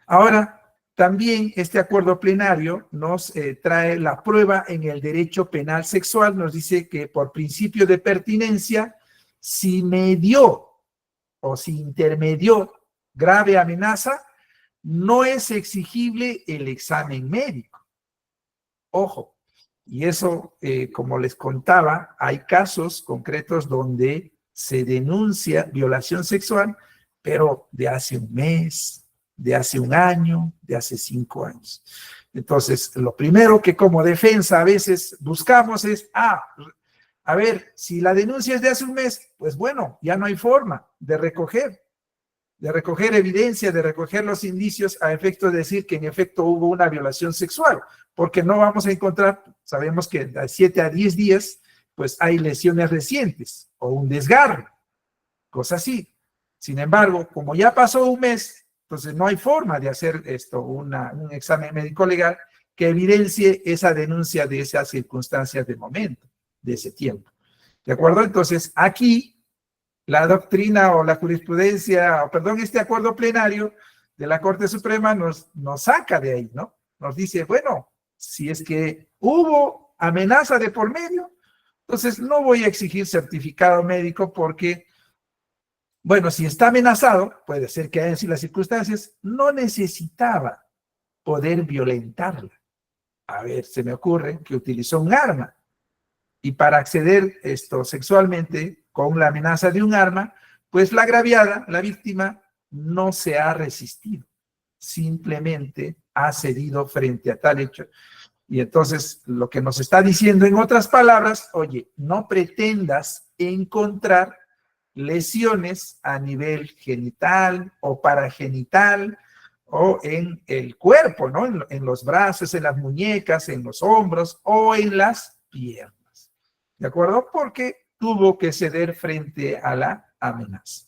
Ahora, también este acuerdo plenario nos trae la prueba en el derecho penal sexual. Nos dice que por principio de pertinencia, si medió o si intermedió grave amenaza, no es exigible el examen médico. Ojo, y eso, como les contaba, hay casos concretos donde se denuncia violación sexual, pero de hace un mes, de hace un año, de hace 5 años. Entonces, lo primero que como defensa a veces buscamos es, a ver, si la denuncia es de hace un mes, pues bueno, ya no hay forma de recoger evidencia, de recoger los indicios a efecto de decir que en efecto hubo una violación sexual, porque no vamos a encontrar, sabemos que de 7 a 10 días, pues hay lesiones recientes o un desgarro, cosas así. Sin embargo, como ya pasó un mes, entonces no hay forma de hacer un examen médico legal que evidencie esa denuncia de esas circunstancias de momento, de ese tiempo. ¿De acuerdo? Entonces, aquí la doctrina o la jurisprudencia, este acuerdo plenario de la Corte Suprema nos saca de ahí, ¿no? Nos dice, bueno, si es que hubo amenaza de por medio, entonces no voy a exigir certificado médico porque, bueno, si está amenazado, puede ser que hayan sido las circunstancias, no necesitaba poder violentarla. A ver, se me ocurre que utilizó un arma y para acceder sexualmente con la amenaza de un arma, pues la agraviada, la víctima, no se ha resistido, simplemente ha cedido frente a tal hecho. Y entonces lo que nos está diciendo en otras palabras, oye, no pretendas encontrar lesiones a nivel genital o paragenital o en el cuerpo, ¿no? En los brazos, en las muñecas, en los hombros o en las piernas. ¿De acuerdo? Porque tuvo que ceder frente a la amenaza.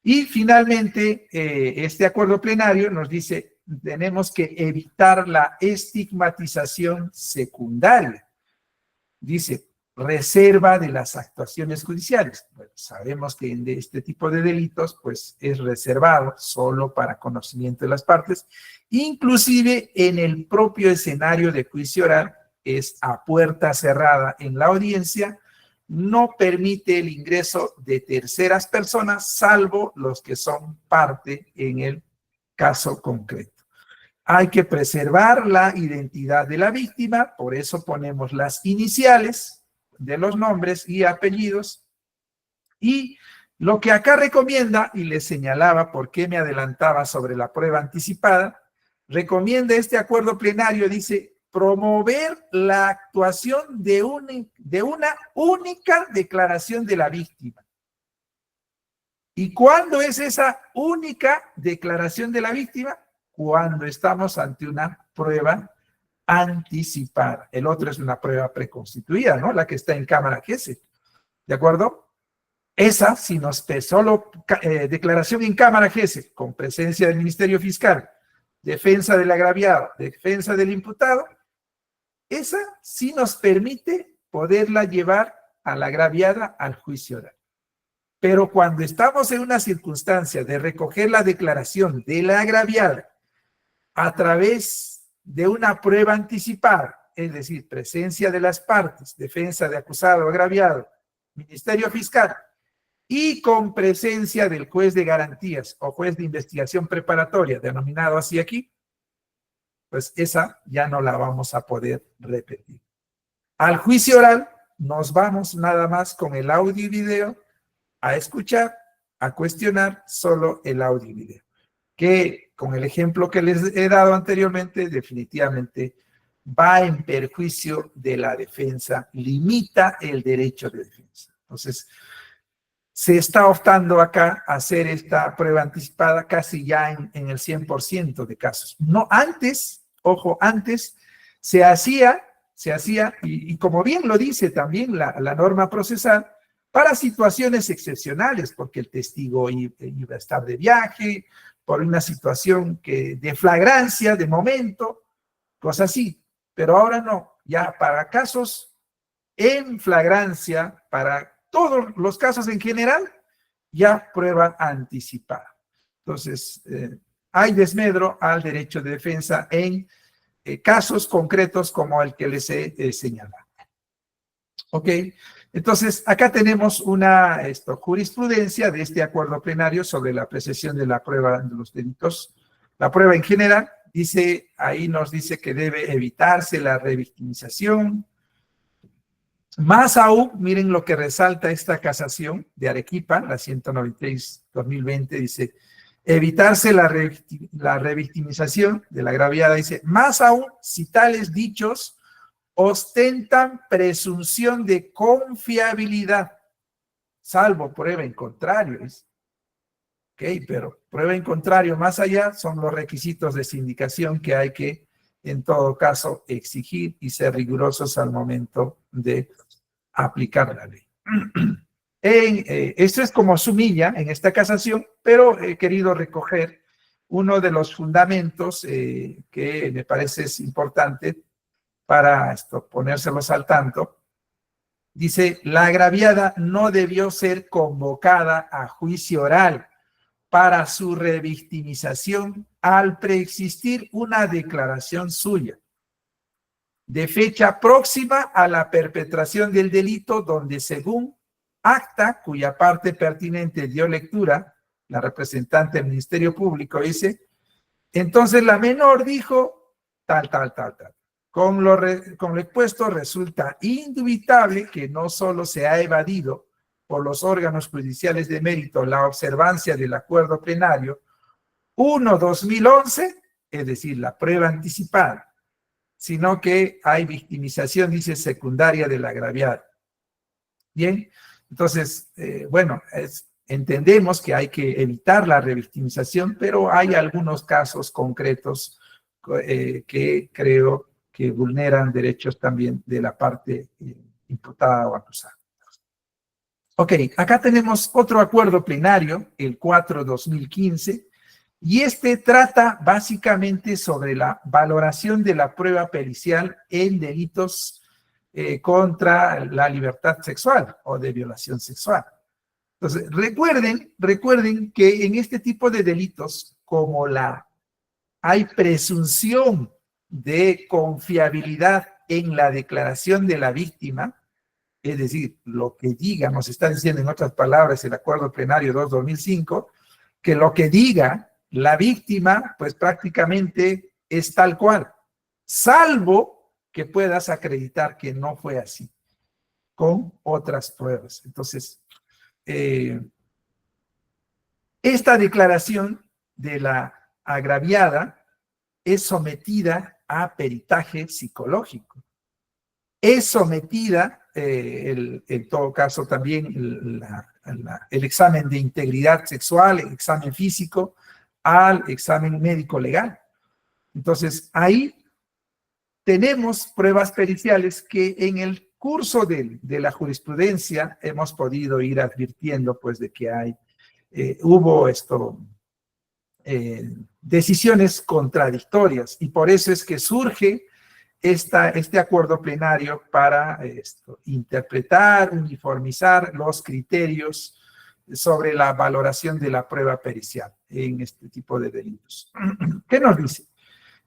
Y finalmente, este acuerdo plenario nos dice, tenemos que evitar la estigmatización secundaria. Dice, reserva de las actuaciones judiciales. Bueno, sabemos que en este tipo de delitos, pues es reservado solo para conocimiento de las partes, inclusive en el propio escenario de juicio oral, es a puerta cerrada en la audiencia, no permite el ingreso de terceras personas, salvo los que son parte en el caso concreto. Hay que preservar la identidad de la víctima, por eso ponemos las iniciales de los nombres y apellidos. Y lo que acá recomienda, y les señalaba por qué me adelantaba sobre la prueba anticipada, recomienda este acuerdo plenario, dice, promover la actuación de una única declaración de la víctima. ¿Y cuándo es esa única declaración de la víctima? Cuando estamos ante una prueba anticipada. El otro es una prueba preconstituida, ¿no? La que está en cámara Gesell. ¿De acuerdo? Esa, si nos solo declaración en cámara Gesell, con presencia del Ministerio Fiscal, defensa del agraviado, defensa del imputado, esa sí nos permite poderla llevar a la agraviada al juicio oral. Pero cuando estamos en una circunstancia de recoger la declaración de la agraviada a través de una prueba anticipada, es decir, presencia de las partes, defensa de acusado o agraviado, Ministerio Fiscal, y con presencia del juez de garantías o juez de investigación preparatoria, denominado así aquí, pues esa ya no la vamos a poder repetir. Al juicio oral nos vamos nada más con el audio y video a escuchar, a cuestionar solo el audio y video, que con el ejemplo que les he dado anteriormente, definitivamente va en perjuicio de la defensa, limita el derecho de defensa. Entonces, se está optando acá a hacer esta prueba anticipada casi ya en el 100% de casos. No, antes, ojo, antes se hacía, y como bien lo dice también la norma procesal, para situaciones excepcionales, porque el testigo iba a estar de viaje, por una situación de flagrancia, de momento, cosas así. Pero ahora no, ya para casos en flagrancia, para todos los casos en general, ya prueba anticipada. Entonces, hay desmedro al derecho de defensa en casos concretos como el que les he señalado. ¿Ok? Entonces, acá tenemos una jurisprudencia de este acuerdo plenario sobre la apreciación de la prueba de los delitos. La prueba en general, ahí nos dice que debe evitarse la revictimización, Más aún, miren lo que resalta esta casación de Arequipa, la 196-2020, dice, evitarse la revictimización de la agraviada, dice, más aún si tales dichos ostentan presunción de confiabilidad, salvo prueba en contrario. Ok, pero prueba en contrario, más allá, son los requisitos de sindicación que hay que, en todo caso, exigir y ser rigurosos al momento de aplicar la ley. Esto es como sumilla en esta casación, pero he querido recoger uno de los fundamentos que me parece es importante para ponérselos al tanto. Dice, la agraviada no debió ser convocada a juicio oral para su revictimización al preexistir una declaración suya de fecha próxima a la perpetración del delito, donde según acta cuya parte pertinente dio lectura, la representante del Ministerio Público dice, entonces la menor dijo tal. Con lo expuesto resulta indubitable que no solo se ha evadido por los órganos judiciales de mérito la observancia del acuerdo plenario 1/2011, es decir, la prueba anticipada, sino que hay victimización, dice, secundaria de la agraviada. Bien, entonces, bueno, entendemos que hay que evitar la revictimización, pero hay algunos casos concretos que creo que vulneran derechos también de la parte imputada o acusada. Ok, acá tenemos otro acuerdo plenario, el 4/2015, y este trata básicamente sobre la valoración de la prueba pericial en delitos contra la libertad sexual o de violación sexual. Entonces, recuerden que en este tipo de delitos, como hay presunción de confiabilidad en la declaración de la víctima, es decir, lo que diga, nos está diciendo en otras palabras el acuerdo plenario 2/2005, que lo que diga la víctima, pues prácticamente es tal cual, salvo que puedas acreditar que no fue así, con otras pruebas. Entonces, esta declaración de la agraviada es sometida a peritaje psicológico. Es sometida, en todo caso, también el examen de integridad sexual, el examen físico, al examen médico legal. Entonces, ahí tenemos pruebas periciales que en el curso de la jurisprudencia hemos podido ir advirtiendo, pues, de que hubo decisiones contradictorias, y por eso es que surge este acuerdo plenario para interpretar, uniformizar los criterios sobre la valoración de la prueba pericial en este tipo de delitos. ¿Qué nos dice?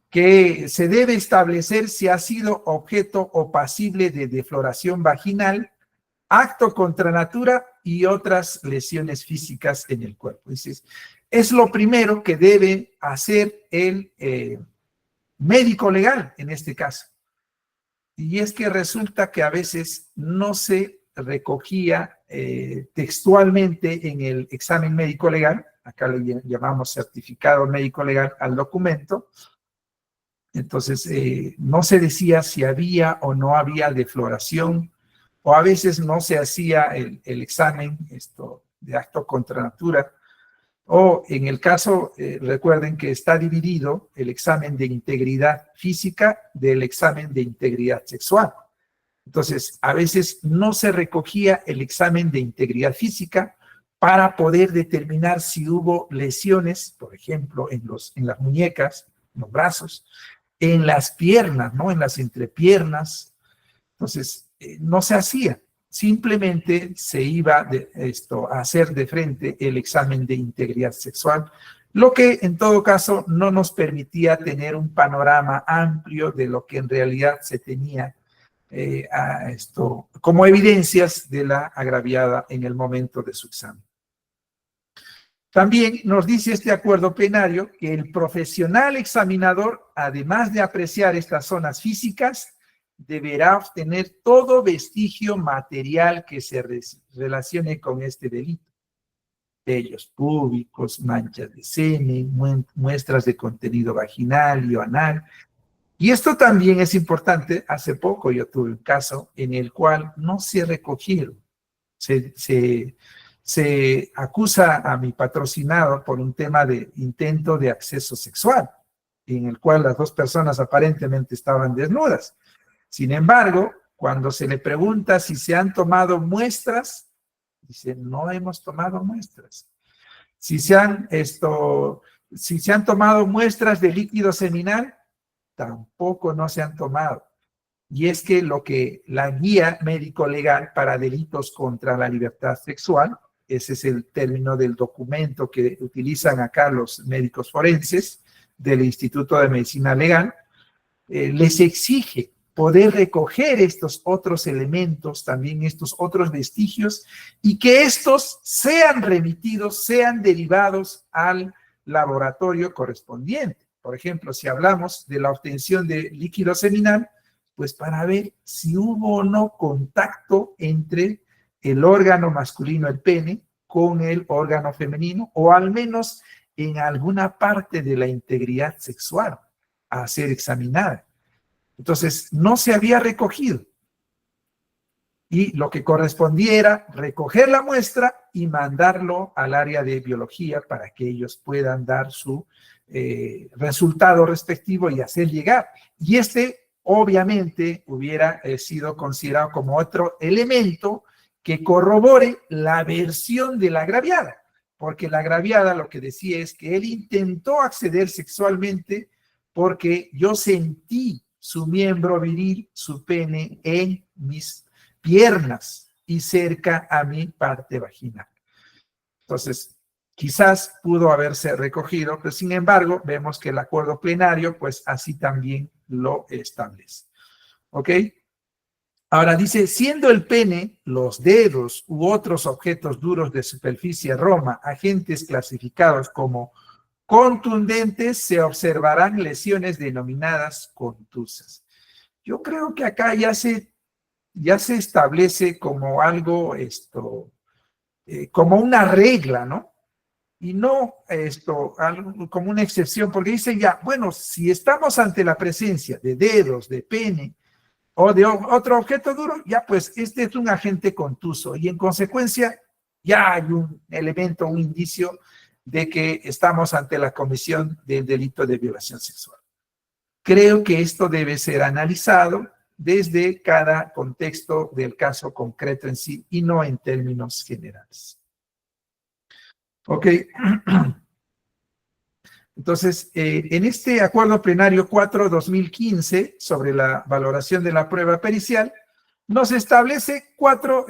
Que se debe establecer si ha sido objeto o pasible de defloración vaginal, acto contra natura y otras lesiones físicas en el cuerpo. Es lo primero que debe hacer el médico legal en este caso. Y es que resulta que a veces no se recogía textualmente en el examen médico legal, acá le llamamos certificado médico legal al documento. Entonces, no se decía si había o no había defloración, o a veces no se hacía el examen de acto contra natura, o en el caso, recuerden que está dividido el examen de integridad física del examen de integridad sexual. Entonces, a veces no se recogía el examen de integridad física para poder determinar si hubo lesiones, por ejemplo, en las muñecas, en los brazos, en las piernas, ¿no? En las entrepiernas. Entonces, no se hacía. Simplemente se iba a hacer de frente el examen de integridad sexual, lo que en todo caso no nos permitía tener un panorama amplio de lo que en realidad se tenía como evidencias de la agraviada en el momento de su examen. También nos dice este acuerdo plenario que el profesional examinador, además de apreciar estas zonas físicas, deberá obtener todo vestigio material que se relacione con este delito. Vellos públicos, manchas de semen, muestras de contenido vaginal y anal. Y esto también es importante. Hace poco yo tuve un caso en el cual no se recogieron. Se acusa a mi patrocinado por un tema de intento de acceso sexual, en el cual las dos personas aparentemente estaban desnudas. Sin embargo, cuando se le pregunta si se han tomado muestras, dice, no hemos tomado muestras. Si se han tomado muestras de líquido seminal, tampoco no se han tomado. Y es que lo que la guía médico-legal para delitos contra la libertad sexual, ese es el término del documento que utilizan acá los médicos forenses del Instituto de Medicina Legal, les exige poder recoger estos otros elementos, también estos otros vestigios, y que estos sean remitidos, sean derivados al laboratorio correspondiente. Por ejemplo, si hablamos de la obtención de líquido seminal, pues para ver si hubo o no contacto entre el órgano masculino, el pene, con el órgano femenino, o al menos en alguna parte de la integridad sexual a ser examinada. Entonces, no se había recogido. Y lo que correspondía era recoger la muestra y mandarlo al área de biología para que ellos puedan dar su resultado respectivo y hacer llegar. Y obviamente hubiera sido considerado como otro elemento que corrobore la versión de la agraviada, porque la agraviada lo que decía es que él intentó acceder sexualmente porque yo sentí su miembro viril, su pene, en mis piernas y cerca a mi parte vaginal. Entonces, quizás pudo haberse recogido, pero sin embargo, vemos que el acuerdo plenario, pues así también lo establece. ¿Ok? Ahora dice, siendo el pene, los dedos u otros objetos duros de superficie roma, agentes clasificados como contundentes, se observarán lesiones denominadas contusas. Yo creo que acá ya se establece como algo, como una regla, ¿no? Y no algo como una excepción, porque dice ya, bueno, si estamos ante la presencia de dedos, de pene o de otro objeto duro, ya pues este es un agente contuso y en consecuencia ya hay un elemento, un indicio de que estamos ante la comisión del delito de violación sexual. Creo que esto debe ser analizado desde cada contexto del caso concreto en sí y no en términos generales. Ok. Entonces, en este acuerdo plenario 4/2015 sobre la valoración de la prueba pericial, nos establece 4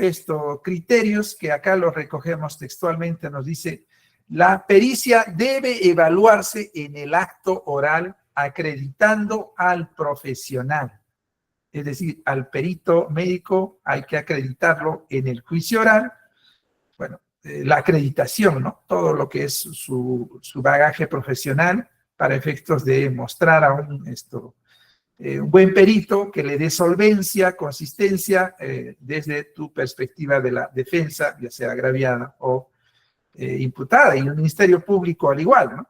criterios que acá los recogemos textualmente. Nos dice, la pericia debe evaluarse en el acto oral acreditando al profesional. Es decir, al perito médico hay que acreditarlo en el juicio oral. Bueno, la acreditación, ¿no? Todo lo que es su bagaje profesional para efectos de mostrar a un buen perito que le dé solvencia, consistencia desde tu perspectiva de la defensa, ya sea agraviada o imputada, y el Ministerio Público al igual, ¿no?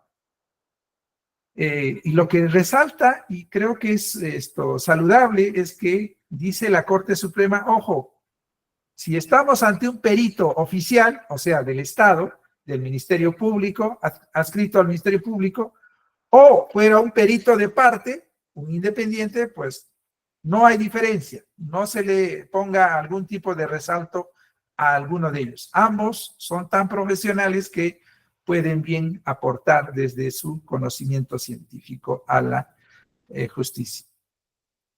Y lo que resalta, y creo que es saludable, es que dice la Corte Suprema, ojo, si estamos ante un perito oficial, o sea, del Estado, del Ministerio Público, adscrito al Ministerio Público, o fuera un perito de parte, un independiente, pues no hay diferencia, no se le ponga algún tipo de resalto a alguno de ellos. Ambos son tan profesionales que pueden bien aportar desde su conocimiento científico a la justicia.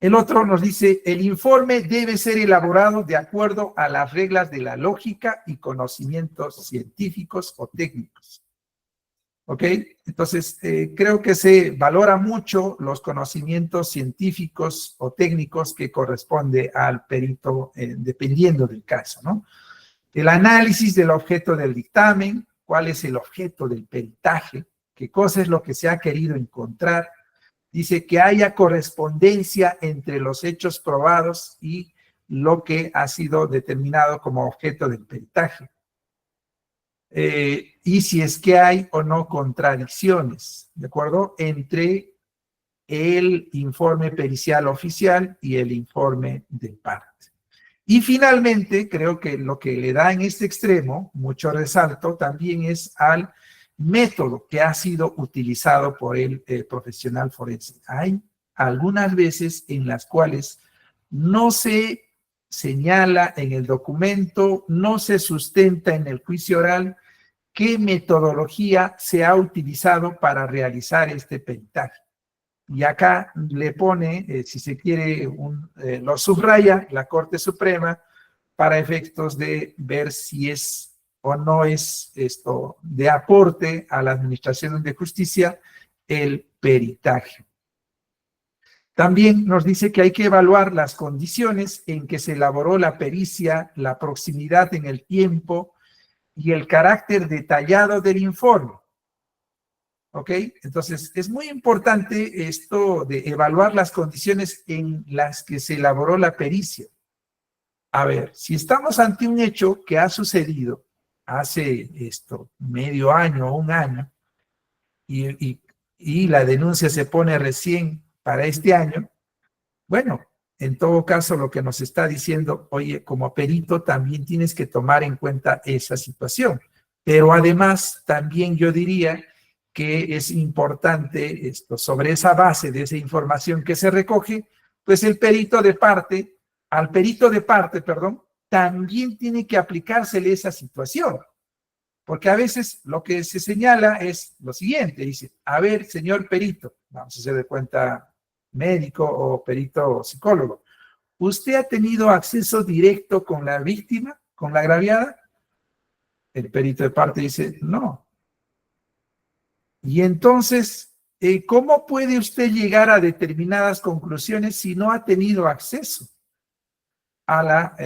El otro nos dice, el informe debe ser elaborado de acuerdo a las reglas de la lógica y conocimientos científicos o técnicos. ¿Ok? Entonces, creo que se valora mucho los conocimientos científicos o técnicos que corresponde al perito, dependiendo del caso, ¿no? El análisis del objeto del dictamen, cuál es el objeto del peritaje, qué cosa es lo que se ha querido encontrar, dice que haya correspondencia entre los hechos probados y lo que ha sido determinado como objeto del peritaje. Y si es que hay o no contradicciones, ¿de acuerdo?, entre el informe pericial oficial y el informe de parte. Y finalmente, creo que lo que le da en este extremo mucho resalto también es al método que ha sido utilizado por el profesional forense. Hay algunas veces en las cuales no se señala en el documento, no se sustenta en el juicio oral qué metodología se ha utilizado para realizar este peritaje. Y acá le pone, si se quiere, lo subraya la Corte Suprema para efectos de ver si es o no es esto de aporte a la Administración de Justicia el peritaje. También nos dice que hay que evaluar las condiciones en que se elaboró la pericia, la proximidad en el tiempo y el carácter detallado del informe. ¿Ok? Entonces, es muy importante esto de evaluar las condiciones en las que se elaboró la pericia. A ver, si estamos ante un hecho que ha sucedido hace medio año o un año y la denuncia se pone recién para este año, bueno, en todo caso lo que nos está diciendo, oye, como perito también tienes que tomar en cuenta esa situación. Pero además también yo diría que es importante sobre esa base de esa información que se recoge, pues al perito de parte, también tiene que aplicársele esa situación. Porque a veces lo que se señala es lo siguiente, dice, a ver, señor perito, vamos a hacer de cuenta médico o perito psicólogo, ¿usted ha tenido acceso directo con la víctima, con la agraviada? El perito de parte dice, no. Y entonces, ¿cómo puede usted llegar a determinadas conclusiones si no ha tenido acceso a la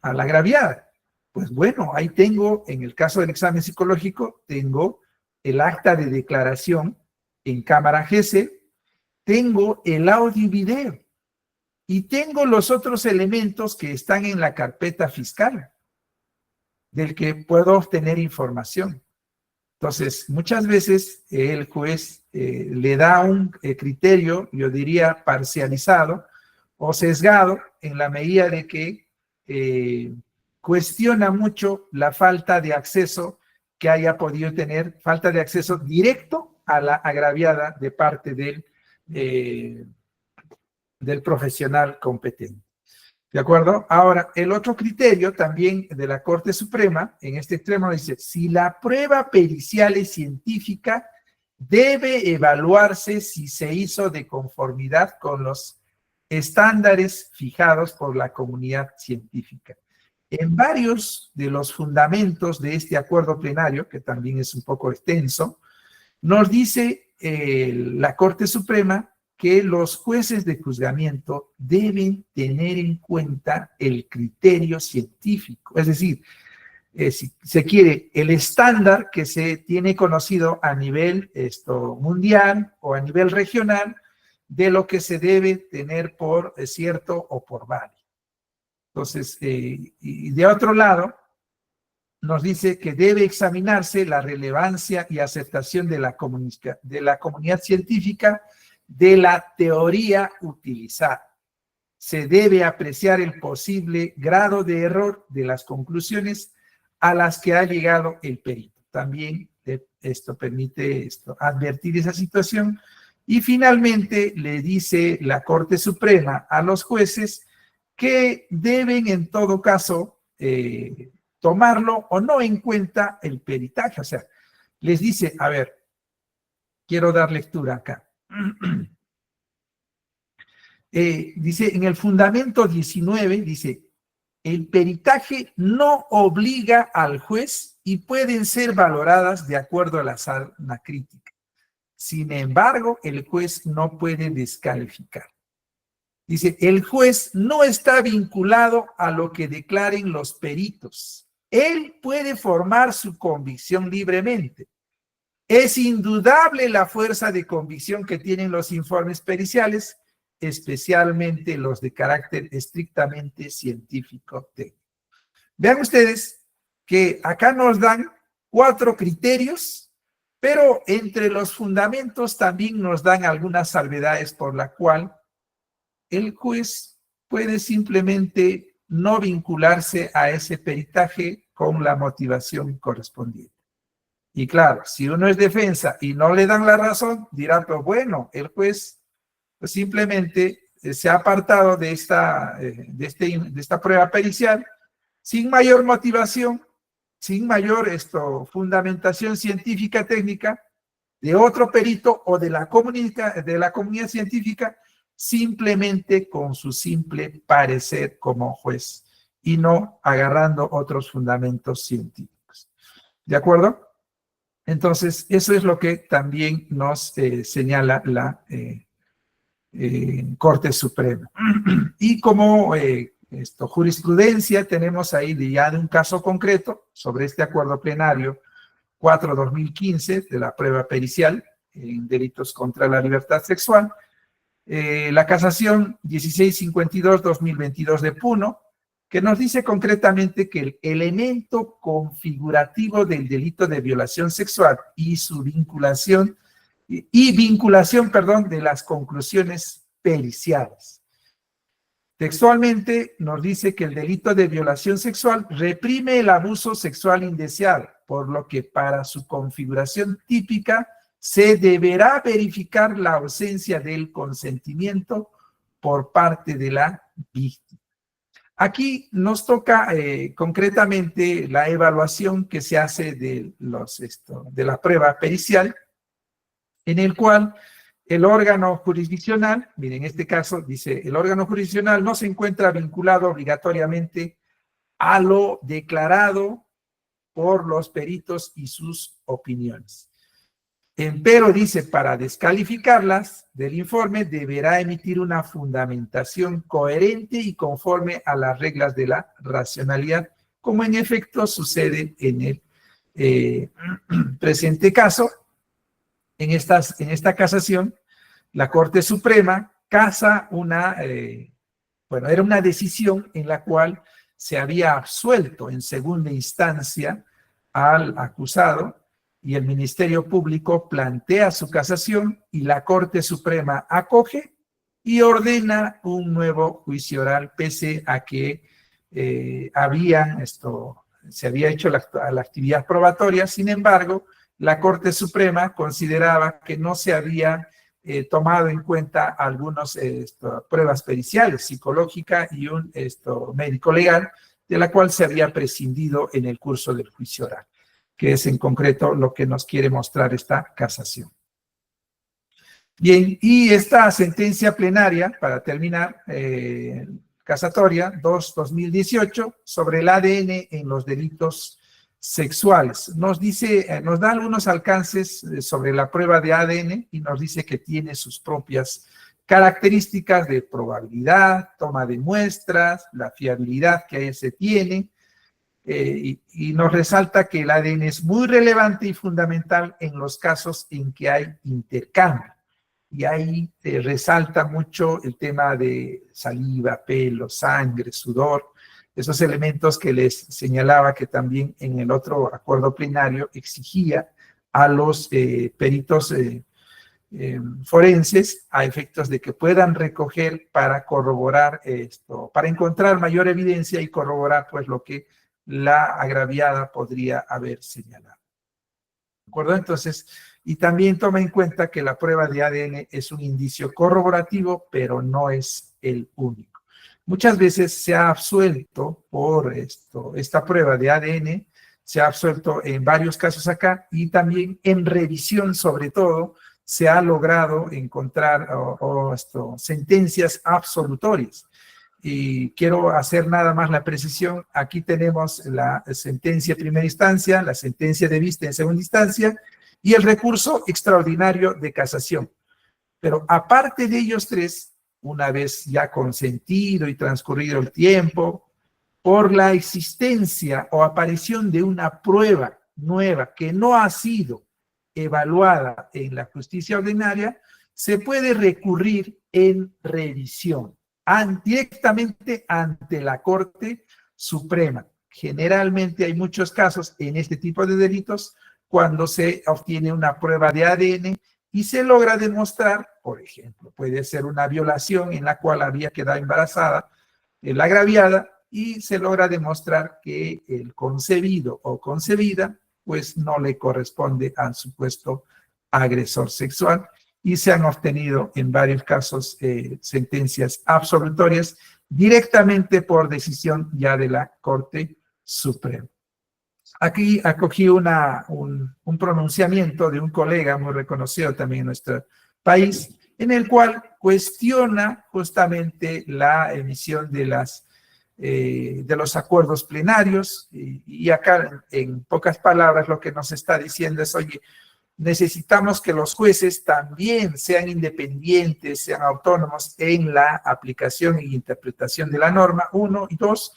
agraviada? Pues bueno, ahí tengo, en el caso del examen psicológico, tengo el acta de declaración en cámara GC, tengo el audio y video y tengo los otros elementos que están en la carpeta fiscal del que puedo obtener información. Entonces, muchas veces el juez le da un criterio, yo diría, parcializado o sesgado en la medida de que cuestiona mucho la falta de acceso que haya podido tener, falta de acceso directo a la agraviada de parte del profesional competente. ¿De acuerdo? Ahora, el otro criterio también de la Corte Suprema, en este extremo dice, si la prueba pericial es científica, debe evaluarse si se hizo de conformidad con los estándares fijados por la comunidad científica. En varios de los fundamentos de este acuerdo plenario, que también es un poco extenso, nos dice la Corte Suprema que los jueces de juzgamiento deben tener en cuenta el criterio científico, es decir, si se quiere, el estándar que se tiene conocido a nivel mundial o a nivel regional de lo que se debe tener por cierto o por válido. Entonces, y de otro lado, nos dice que debe examinarse la relevancia y aceptación de la comunidad científica de la teoría utilizada. Se debe apreciar el posible grado de error de las conclusiones a las que ha llegado el perito. También esto permite advertir esa situación. Y finalmente le dice la Corte Suprema a los jueces que deben en todo caso tomarlo o no en cuenta el peritaje. O sea, les dice, a ver, quiero dar lectura acá. Dice, en el fundamento 19, dice, el peritaje no obliga al juez y pueden ser valoradas de acuerdo a la sana crítica. Sin embargo, el juez no puede descalificar. Dice, el juez no está vinculado a lo que declaren los peritos. Él puede formar su convicción libremente. Es indudable la fuerza de convicción que tienen los informes periciales, especialmente los de carácter estrictamente científico-técnico. Vean ustedes que acá nos dan 4 criterios, pero entre los fundamentos también nos dan algunas salvedades por la cual el juez puede simplemente no vincularse a ese peritaje con la motivación correspondiente. Y claro, si uno es defensa y no le dan la razón, dirá, pero bueno, el juez pues simplemente se ha apartado de esta prueba pericial sin mayor motivación, sin mayor fundamentación científica técnica de otro perito o de la comunidad científica, simplemente con su simple parecer como juez y no agarrando otros fundamentos científicos. ¿De acuerdo? Entonces, eso es lo que también nos señala la Corte Suprema. Y como jurisprudencia, tenemos ahí ya de un caso concreto sobre este acuerdo plenario 4/2015 de la prueba pericial en delitos contra la libertad sexual, la casación 1652/2022 de Puno, que nos dice concretamente que el elemento configurativo del delito de violación sexual y su vinculación, de las conclusiones periciales. Textualmente nos dice que el delito de violación sexual reprime el abuso sexual indeseado, por lo que para su configuración típica se deberá verificar la ausencia del consentimiento por parte de la víctima. Aquí nos toca concretamente la evaluación que se hace de la prueba pericial, en el cual el órgano jurisdiccional, miren, en este caso dice, el órgano jurisdiccional no se encuentra vinculado obligatoriamente a lo declarado por los peritos y sus opiniones. Empero dice, para descalificarlas del informe deberá emitir una fundamentación coherente y conforme a las reglas de la racionalidad, como en efecto sucede en el presente caso. En esta casación, la Corte Suprema casa era una decisión en la cual se había absuelto en segunda instancia al acusado, y el Ministerio Público plantea su casación y la Corte Suprema acoge y ordena un nuevo juicio oral, pese a que se había hecho la actividad probatoria. Sin embargo, la Corte Suprema consideraba que no se había tomado en cuenta algunas pruebas periciales, psicológica y un médico legal, de la cual se había prescindido en el curso del juicio oral, que es en concreto lo que nos quiere mostrar esta casación. Bien, y esta sentencia plenaria, para terminar, casatoria 2/2018, sobre el ADN en los delitos sexuales, nos da algunos alcances sobre la prueba de ADN y nos dice que tiene sus propias características de probabilidad, toma de muestras, la fiabilidad que se tiene, y nos resalta que el ADN es muy relevante y fundamental en los casos en que hay intercambio. Y ahí resalta mucho el tema de saliva, pelo, sangre, sudor, esos elementos que les señalaba que también en el otro acuerdo plenario exigía a los peritos forenses a efectos de que puedan recoger para corroborar para encontrar mayor evidencia y corroborar pues lo que la agraviada podría haber señalado. ¿De acuerdo? Entonces, y también toma en cuenta que la prueba de ADN es un indicio corroborativo, pero no es el único. Muchas veces se ha absuelto por esta prueba de ADN, se ha absuelto en varios casos acá, y también en revisión, sobre todo, se ha logrado encontrar sentencias absolutorias. Y quiero hacer nada más la precisión. Aquí tenemos la sentencia de primera instancia, la sentencia de vista en segunda instancia y el recurso extraordinario de casación. Pero aparte de ellos tres, una vez ya consentido y transcurrido el tiempo, por la existencia o aparición de una prueba nueva que no ha sido evaluada en la justicia ordinaria, se puede recurrir en revisión directamente ante la Corte Suprema. Generalmente hay muchos casos en este tipo de delitos cuando se obtiene una prueba de ADN y se logra demostrar, por ejemplo, puede ser una violación en la cual había quedado embarazada la agraviada y se logra demostrar que el concebido o concebida pues no le corresponde al supuesto agresor sexual y se han obtenido en varios casos sentencias absolutorias directamente por decisión ya de la Corte Suprema. Aquí acogí un pronunciamiento de un colega muy reconocido también en nuestro país, en el cual cuestiona justamente la emisión de los acuerdos plenarios y acá en pocas palabras lo que nos está diciendo es, oye, necesitamos que los jueces también sean independientes, sean autónomos en la aplicación e interpretación de la norma, 1, y 2,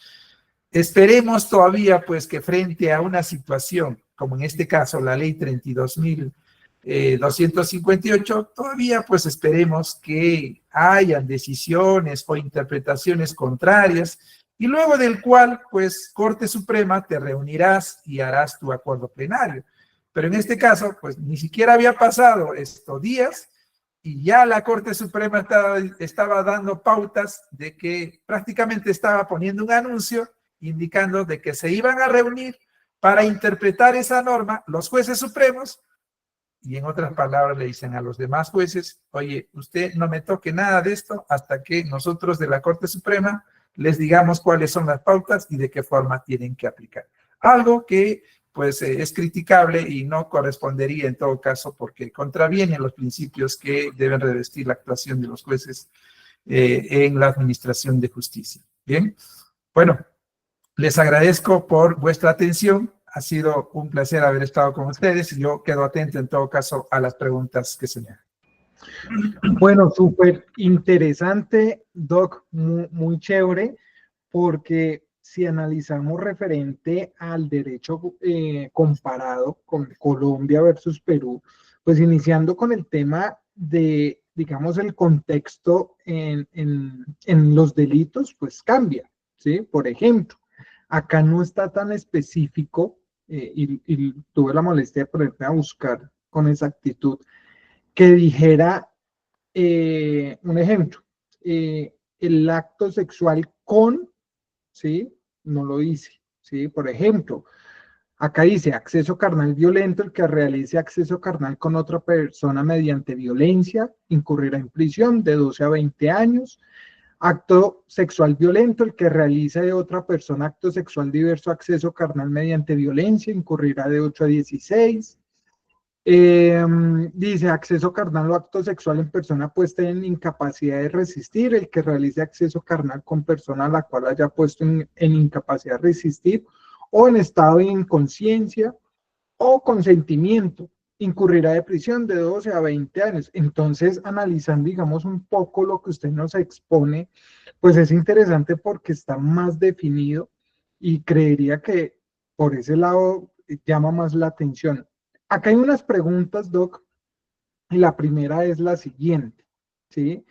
esperemos todavía pues que frente a una situación, como en este caso la ley 32.258, todavía pues esperemos que hayan decisiones o interpretaciones contrarias y luego del cual pues Corte Suprema te reunirás y harás tu acuerdo plenario. Pero en este caso pues ni siquiera había pasado estos días y ya la Corte Suprema estaba dando pautas de que prácticamente estaba poniendo un anuncio indicando de que se iban a reunir para interpretar esa norma los jueces supremos y en otras palabras le dicen a los demás jueces, oye, usted no me toque nada de esto hasta que nosotros de la Corte Suprema les digamos cuáles son las pautas y de qué forma tienen que aplicar. Algo que pues es criticable y no correspondería en todo caso porque contraviene los principios que deben revestir la actuación de los jueces en la administración de justicia. Bien, bueno, les agradezco por vuestra atención. Ha sido un placer haber estado con ustedes y yo quedo atento en todo caso a las preguntas que se me hagan. Bueno, súper interesante, Doc, muy chévere, porque si analizamos referente al derecho comparado con Colombia versus Perú, pues iniciando con el tema de, digamos, el contexto en los delitos, pues cambia, ¿sí? Por ejemplo, acá no está tan específico y tuve la molestia de ponerme a buscar con exactitud que dijera un ejemplo, el acto sexual con, ¿sí? No lo dice, ¿sí? Por ejemplo, acá dice acceso carnal violento, el que realice acceso carnal con otra persona mediante violencia, incurrirá en prisión de 12 a 20 años. Acto sexual violento, el que realice de otra persona acto sexual diverso, acceso carnal mediante violencia, incurrirá de 8 a 16. Dice acceso carnal o acto sexual en persona puesta en incapacidad de resistir, el que realice acceso carnal con persona a la cual haya puesto en incapacidad de resistir o en estado de inconsciencia o consentimiento, incurrirá de prisión de 12 a 20 años. Entonces, analizando, digamos, un poco lo que usted nos expone, pues es interesante porque está más definido y creería que por ese lado llama más la atención. Acá hay unas preguntas, Doc, y la primera es la siguiente, ¿sí?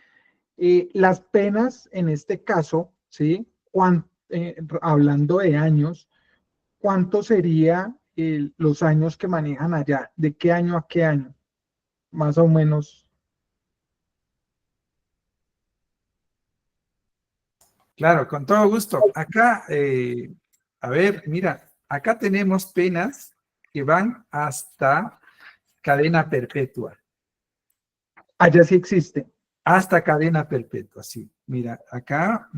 Las penas en este caso, ¿sí? Hablando de años, ¿cuánto sería los años que manejan allá? ¿De qué año a qué año? Más o menos. Claro, con todo gusto. Acá, a ver, mira, acá tenemos penas que van hasta cadena perpetua. Allá sí existe. Hasta cadena perpetua, sí. Mira, acá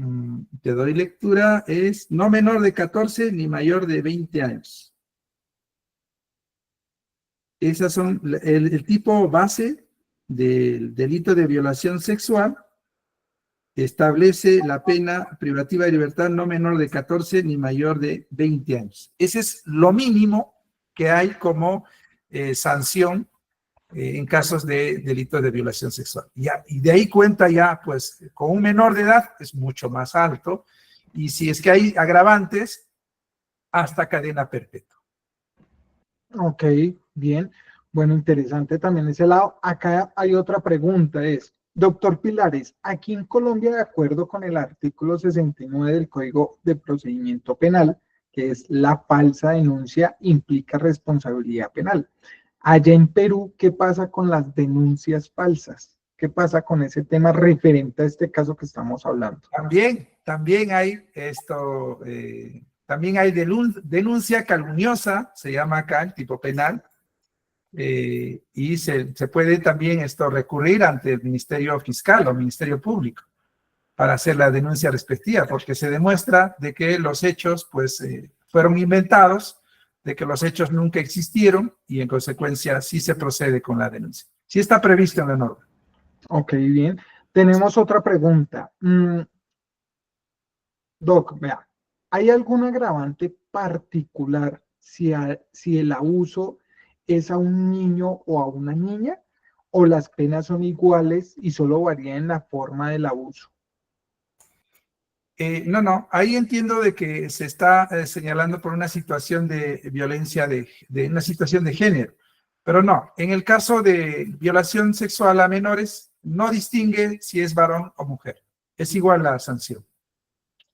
te doy lectura, es no menor de 14 ni mayor de 20 años. Esas son el tipo base del delito de violación sexual. Establece la pena privativa de libertad no menor de 14 ni mayor de 20 años. Ese es lo mínimo que hay como sanción en casos de delitos de violación sexual. Y de ahí cuenta ya, pues, con un menor de edad es mucho más alto, y si es que hay agravantes, hasta cadena perpetua. Ok, bien. Bueno, interesante también ese lado. Acá hay otra pregunta, es, doctor Pilares, aquí en Colombia, de acuerdo con el artículo 69 del Código de Procedimiento Penal, que es la falsa denuncia implica responsabilidad penal. Allá en Perú, ¿qué pasa con las denuncias falsas? ¿Qué pasa con ese tema referente a este caso que estamos hablando? También hay también hay denuncia calumniosa, se llama acá el tipo penal, y se puede también recurrir ante el Ministerio Fiscal o Ministerio Público para hacer la denuncia respectiva, porque se demuestra de que los hechos pues fueron inventados, de que los hechos nunca existieron y en consecuencia sí se procede con la denuncia. Sí está previsto en la norma. Ok, bien. Tenemos otra pregunta. Doc, vea, ¿hay algún agravante particular si el abuso es a un niño o a una niña? ¿O las penas son iguales y solo varían en la forma del abuso? No, ahí entiendo de que se está señalando por una situación de violencia, de una situación de género, pero no, en el caso de violación sexual a menores, no distingue si es varón o mujer, es igual la sanción.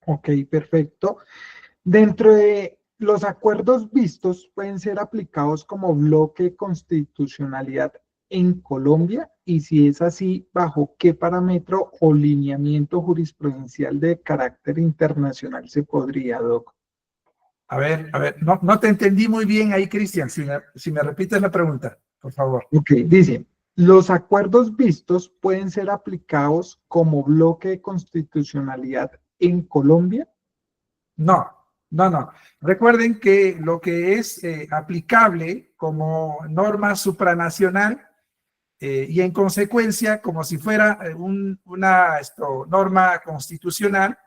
Ok, perfecto. Dentro de los acuerdos vistos pueden ser aplicados como bloque de constitucionalidad en Colombia y si es así, ¿bajo qué parámetro o lineamiento jurisprudencial de carácter internacional se podría, Doc? A ver, no te entendí muy bien ahí, Cristian, si me repites la pregunta, por favor. Ok, dice, los acuerdos vistos pueden ser aplicados como bloque de constitucionalidad en Colombia. No. Recuerden que lo que es aplicable como norma supranacional y en consecuencia, como si fuera una norma constitucional,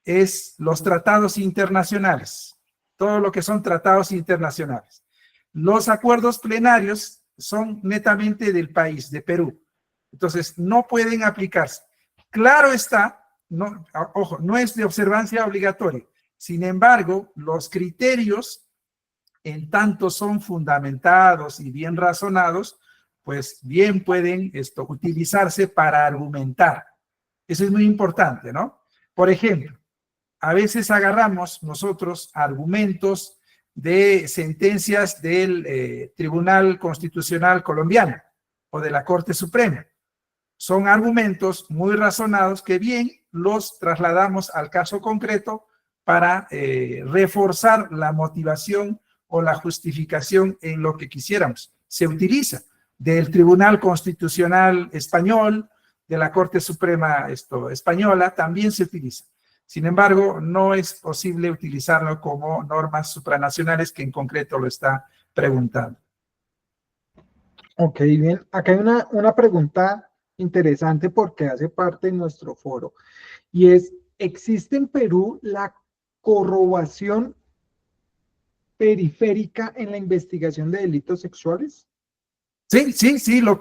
es los tratados internacionales, todo lo que son tratados internacionales. Los acuerdos plenarios son netamente del país, de Perú. Entonces, no pueden aplicarse. Claro está, no, ojo, no es de observancia obligatoria. Sin embargo, los criterios, en tanto son fundamentados y bien razonados, pues bien pueden utilizarse para argumentar. Eso es muy importante, ¿no? Por ejemplo, a veces agarramos nosotros argumentos de sentencias del Tribunal Constitucional Colombiano o de la Corte Suprema. Son argumentos muy razonados que bien los trasladamos al caso concreto para reforzar la motivación o la justificación en lo que quisiéramos. Se utiliza del Tribunal Constitucional Español, de la Corte Suprema Española, también se utiliza. Sin embargo, no es posible utilizarlo como normas supranacionales, que en concreto lo está preguntando. Ok, bien. Acá hay una pregunta interesante porque hace parte de nuestro foro y es, ¿existe en Perú la corroboración periférica en la investigación de delitos sexuales? Sí, lo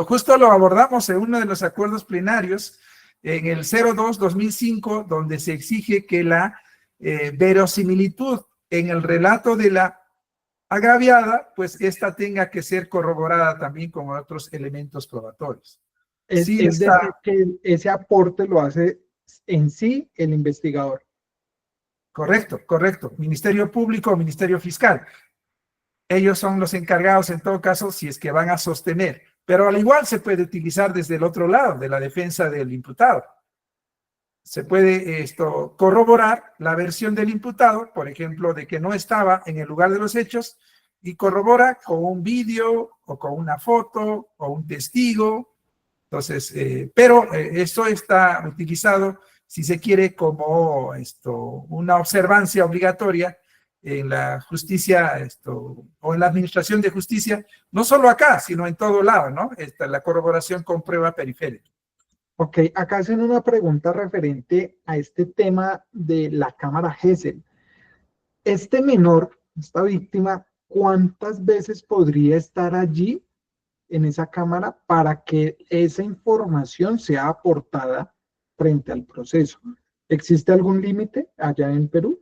justo lo abordamos en uno de los acuerdos plenarios, en el 02-2005, donde se exige que la verosimilitud en el relato de la agraviada, pues esta tenga que ser corroborada también con otros elementos probatorios. Sí Es decir, está que ese aporte lo hace en sí el investigador. correcto. Ministerio Público o Ministerio Fiscal. Ellos son los encargados en todo caso si es que van a sostener, pero al igual se puede utilizar desde el otro lado, de la defensa del imputado. Se puede corroborar la versión del imputado, por ejemplo, de que no estaba en el lugar de los hechos, y corrobora con un vídeo o con una foto o un testigo. Entonces, pero esto está utilizado, si se quiere, como una observancia obligatoria en la justicia o en la administración de justicia, no solo acá, sino en todo lado, ¿no? La corroboración con prueba periférica. Ok, acá hacen una pregunta referente a este tema de la cámara Gesell. Este menor, esta víctima, ¿cuántas veces podría estar allí en esa cámara para que esa información sea aportada frente al proceso? ¿Existe algún límite allá en Perú?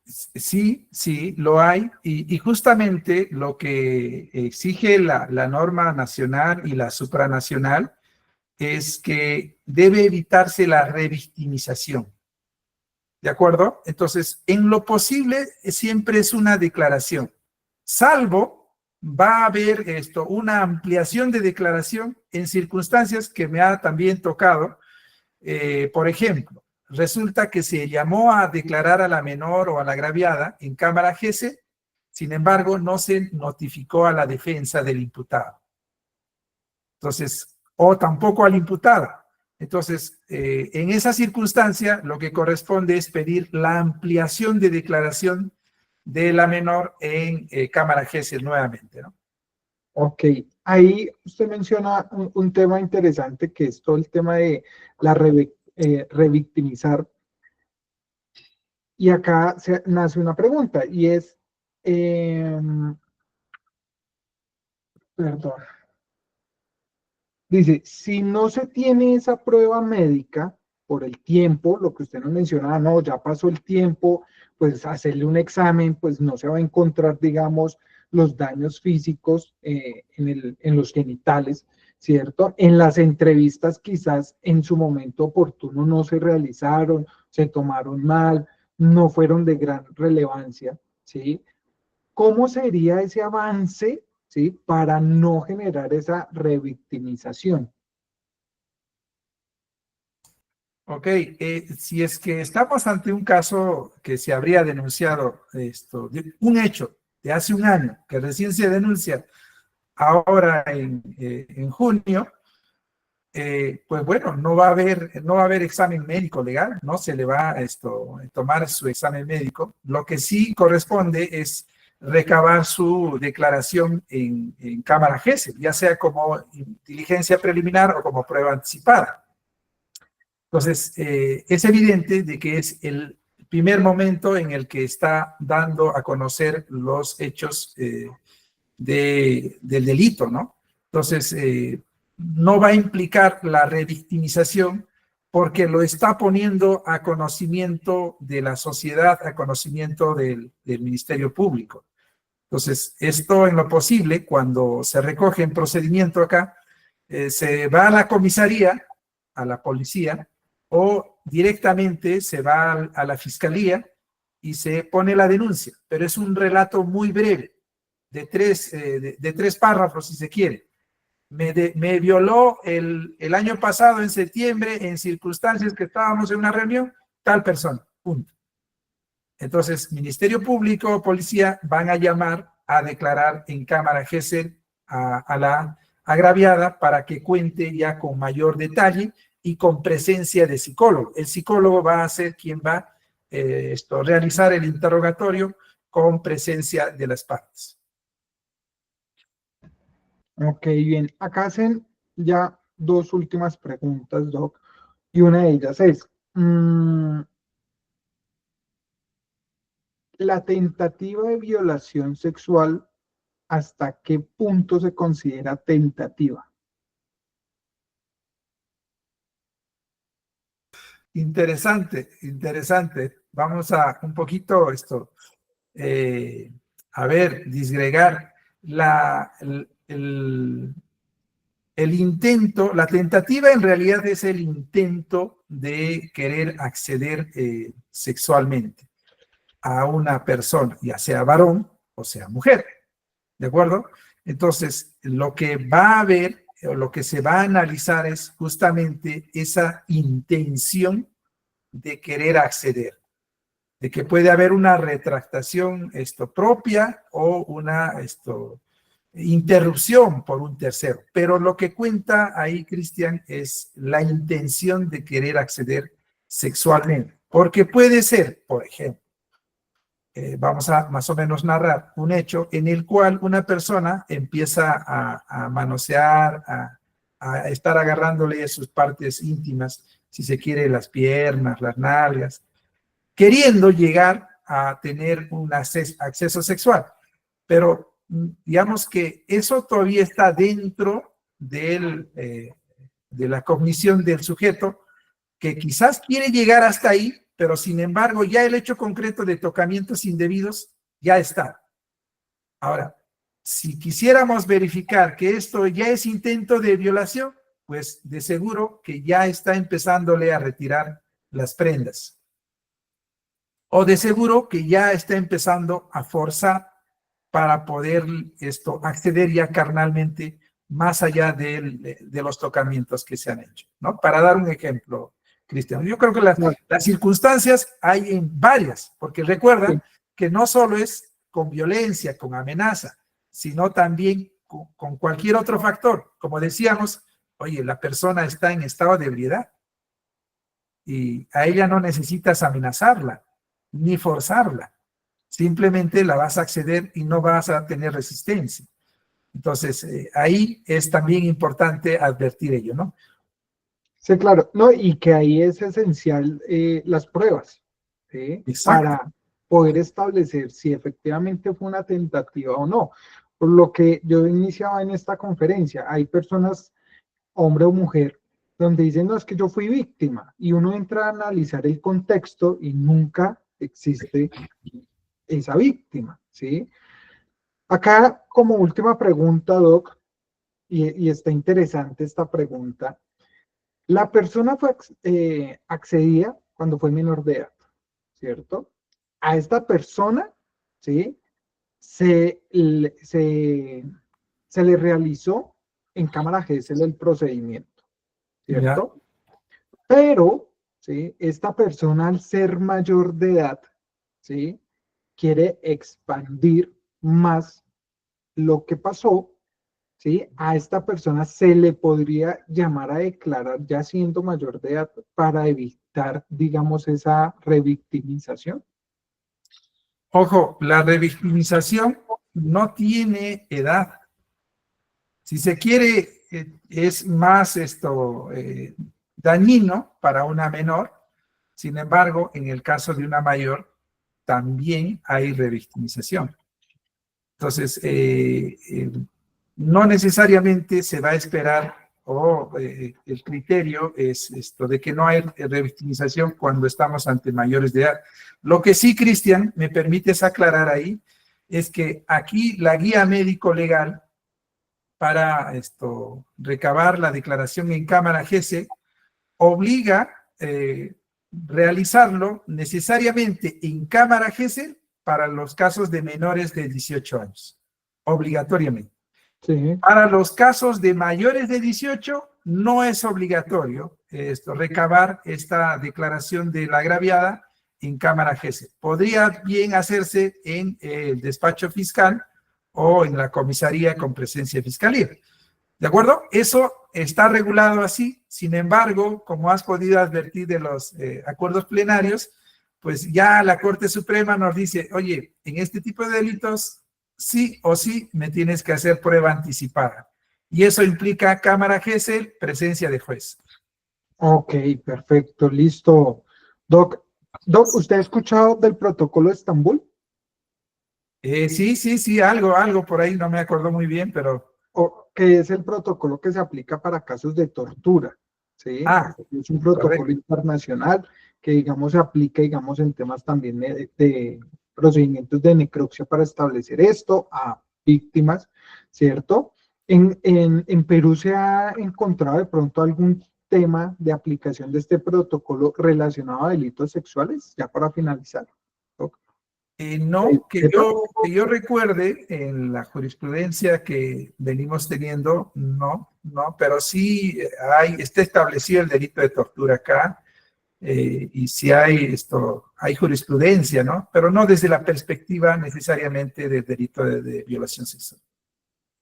Sí, sí, lo hay. Y justamente lo que exige la norma nacional y la supranacional es que debe evitarse la revictimización. ¿De acuerdo? Entonces, en lo posible, siempre es una declaración, salvo va a haber una ampliación de declaración en circunstancias que me ha también tocado. Por ejemplo, resulta que se llamó a declarar a la menor o a la agraviada en cámara GESE, sin embargo, no se notificó a la defensa del imputado. Entonces, o tampoco al imputado. Entonces, en esa circunstancia, lo que corresponde es pedir la ampliación de declaración de la menor en cámara GESE nuevamente, ¿no? Ok, ahí usted menciona un tema interesante que es todo el tema de la revictimizar. Y acá nace una pregunta y es, perdón, dice, si no se tiene esa prueba médica por el tiempo, lo que usted nos mencionaba, no, ya pasó el tiempo, pues hacerle un examen, pues no se va a encontrar, digamos, los daños físicos en los genitales, ¿cierto? En las entrevistas quizás en su momento oportuno no se realizaron, se tomaron mal, no fueron de gran relevancia, ¿sí? ¿Cómo sería ese avance, ¿sí? Para no generar esa revictimización? Ok, si es que estamos ante un caso que se habría denunciado, un hecho de hace un año, que recién se denuncia ahora en junio, pues bueno, no va a haber examen médico legal, no se le va a tomar su examen médico. Lo que sí corresponde es recabar su declaración en cámara GESE, ya sea como diligencia preliminar o como prueba anticipada. Entonces, es evidente de que es el primer momento en el que está dando a conocer los hechos del delito, ¿no? Entonces, no va a implicar la revictimización porque lo está poniendo a conocimiento de la sociedad, a conocimiento del Ministerio Público. Entonces, esto en lo posible, cuando se recoge en procedimiento acá, se va a la comisaría, a la policía, o directamente se va a la fiscalía y se pone la denuncia, pero es un relato muy breve, de tres párrafos si se quiere. Me violó el año pasado en septiembre en circunstancias que estábamos en una reunión, tal persona, punto. Entonces, Ministerio Público, policía, van a llamar a declarar en cámara GESEL a la agraviada para que cuente ya con mayor detalle y con presencia de psicólogo. El psicólogo va a ser quien va a realizar el interrogatorio con presencia de las partes. Ok, bien. Acá hacen ya dos últimas preguntas, Doc, y una de ellas es, la tentativa de violación sexual, ¿hasta qué punto se considera tentativa? Interesante, interesante. Vamos a un poquito a ver, disgregar el intento, la tentativa en realidad es el intento de querer acceder sexualmente a una persona, ya sea varón o sea mujer, ¿de acuerdo? Entonces, lo que va a haber o lo que se va a analizar es justamente esa intención de querer acceder, de que puede haber una retractación propia o una interrupción por un tercero. Pero lo que cuenta ahí, Cristian, es la intención de querer acceder sexualmente. Porque puede ser, por ejemplo, vamos a más o menos narrar un hecho en el cual una persona empieza a manosear, a estar agarrándole sus partes íntimas, si se quiere, las piernas, las nalgas, queriendo llegar a tener un acceso sexual. Pero digamos que eso todavía está dentro de la cognición del sujeto, que quizás quiere llegar hasta ahí, pero sin embargo ya el hecho concreto de tocamientos indebidos ya está. Ahora, si quisiéramos verificar que esto ya es intento de violación, pues de seguro que ya está empezándole a retirar las prendas. O de seguro que ya está empezando a forzar para poder acceder ya carnalmente más allá de los tocamientos que se han hecho, ¿no? Para dar un ejemplo, Cristian. Yo creo que las circunstancias hay en varias, porque recuerda que no solo es con violencia, con amenaza, sino también con cualquier otro factor. Como decíamos, oye, la persona está en estado de ebriedad y a ella no necesitas amenazarla ni forzarla. Simplemente la vas a acceder y no vas a tener resistencia. Entonces, ahí es también importante advertir ello, ¿no? Sí, claro, no, y que ahí es esencial las pruebas, ¿sí? Para poder establecer si efectivamente fue una tentativa o no. Por lo que yo iniciaba en esta conferencia, hay personas, hombre o mujer, donde dicen, no, es que yo fui víctima, y uno entra a analizar el contexto y nunca existe esa víctima, ¿sí? Acá, como última pregunta, Doc, y está interesante esta pregunta, la persona accedía cuando fue menor de edad, ¿cierto? A esta persona, ¿sí? Se le realizó en cámara GESEL el procedimiento, ¿cierto? Pero, ¿sí? Esta persona, al ser mayor de edad, ¿sí? Quiere expandir más lo que pasó, ¿sí? A esta persona se le podría llamar a declarar ya siendo mayor de edad para evitar, digamos, esa revictimización. Ojo, la revictimización no tiene edad. Si se quiere, es más dañino para una menor. Sin embargo, en el caso de una mayor, también hay revictimización. Entonces, no necesariamente se va a esperar el criterio es esto de que no hay revictimización cuando estamos ante mayores de edad. Lo que sí, Cristian, me permites aclarar ahí, es que aquí la guía médico legal para recabar la declaración en cámara GESEL obliga realizarlo necesariamente en cámara GESEL para los casos de menores de 18 años, obligatoriamente. Sí. Para los casos de mayores de 18 no es obligatorio recabar esta declaración de la agraviada en cámara GESEL. Podría bien hacerse en el despacho fiscal o en la comisaría con presencia de fiscalía. ¿De acuerdo? Eso está regulado así. Sin embargo, como has podido advertir de los acuerdos plenarios, pues ya la Corte Suprema nos dice, oye, en este tipo de delitos, sí o sí me tienes que hacer prueba anticipada. Y eso implica cámara GESEL, presencia de juez. Ok, perfecto, listo. Doc, ¿usted ha escuchado del protocolo de Estambul? Sí, algo por ahí, no me acuerdo muy bien, pero... Que es el protocolo que se aplica para casos de tortura, ¿sí? Es un protocolo internacional que, digamos, se aplica, digamos, en temas también de procedimientos de necropsia para establecer esto a víctimas, ¿cierto? En Perú se ha encontrado de pronto algún tema de aplicación de este protocolo relacionado a delitos sexuales, ya para finalizar. No, que yo recuerde en la jurisprudencia que venimos teniendo, no, pero sí está establecido el delito de tortura acá, y sí hay jurisprudencia, ¿no? Pero no desde la perspectiva necesariamente del delito de violación sexual.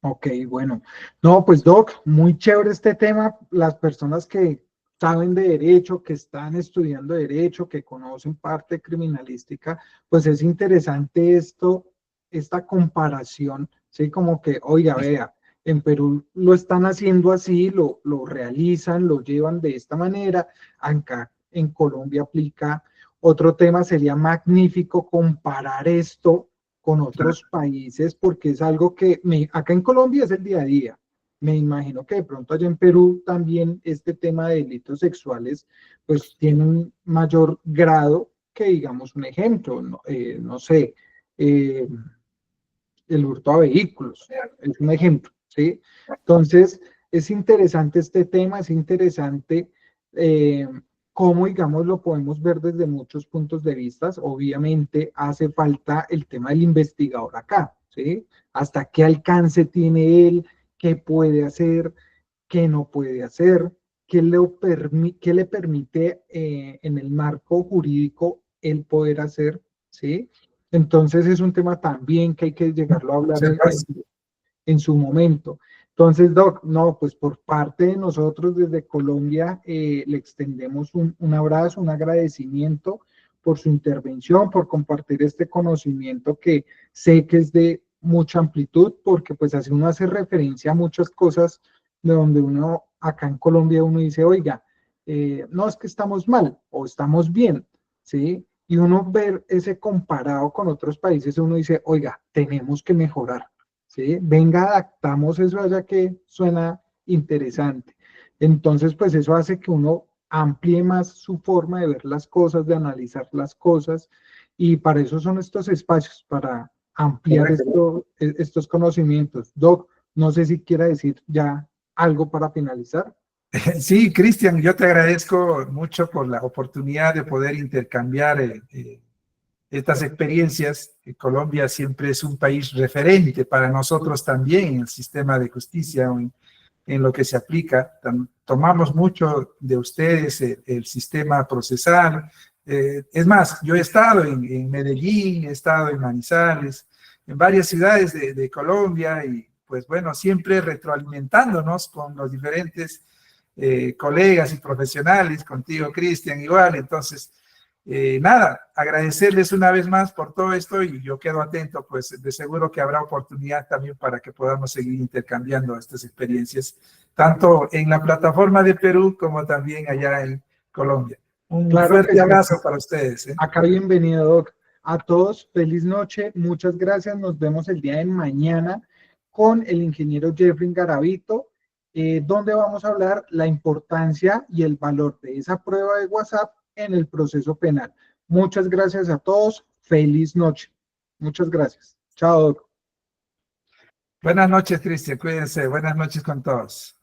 Ok, bueno. No, pues Doc, muy chévere este tema. Las personas que saben de derecho, que están estudiando derecho, que conocen parte criminalística, pues es interesante esta comparación, ¿sí? Como que, oiga, vea, en Perú lo están haciendo así, lo realizan, lo llevan de esta manera, acá en Colombia aplica. Otro tema sería magnífico comparar esto con otros países, porque es algo que acá en Colombia es el día a día, Me imagino que de pronto allá en Perú también este tema de delitos sexuales pues tiene un mayor grado que, digamos, un ejemplo, no, no sé, eh, el hurto a vehículos, es un ejemplo, ¿sí? Entonces, es interesante este tema, es interesante eh, cómo, digamos, lo podemos ver desde muchos puntos de vista. Obviamente hace falta el tema del investigador acá, ¿sí? Hasta qué alcance tiene él, qué puede hacer, qué no puede hacer, qué le permite en el marco jurídico el poder hacer, ¿sí? Entonces es un tema también que hay que llegarlo a hablar en su momento. Entonces, Doc, no, pues por parte de nosotros desde Colombia le extendemos un abrazo, un agradecimiento por su intervención, por compartir este conocimiento que sé que es de mucha amplitud, porque pues así uno hace referencia a muchas cosas de donde uno, acá en Colombia, uno dice, oiga, no es que estamos mal o estamos bien, ¿sí? Y uno ver ese comparado con otros países, uno dice, oiga, tenemos que mejorar, ¿sí? Venga, adaptamos eso allá que suena interesante. Entonces, pues eso hace que uno amplíe más su forma de ver las cosas, de analizar las cosas, y para eso son estos espacios, para ampliar estos conocimientos. Doc, no sé si quiera decir ya algo para finalizar. Sí, Cristian, yo te agradezco mucho por la oportunidad de poder intercambiar estas experiencias. Colombia siempre es un país referente para nosotros también en el sistema de justicia, en lo que se aplica. Tomamos mucho de ustedes el sistema procesal. Es más, yo he estado en Medellín, he estado en Manizales, en varias ciudades de Colombia y pues bueno, siempre retroalimentándonos con los diferentes colegas y profesionales, contigo, Cristian, igual. Entonces, nada, agradecerles una vez más por todo esto y yo quedo atento, pues de seguro que habrá oportunidad también para que podamos seguir intercambiando estas experiencias, tanto en la plataforma de Perú como también allá en Colombia. Un Claro que fuerte sí. abrazo para ustedes. Acá bienvenido, Doc. A todos, feliz noche, muchas gracias. Nos vemos el día de mañana con el ingeniero Jeffrey Garavito, donde vamos a hablar la importancia y el valor de esa prueba de WhatsApp en el proceso penal. Muchas gracias a todos, feliz noche. Muchas gracias. Chao, Doc. Buenas noches, Cristian, cuídense, buenas noches con todos.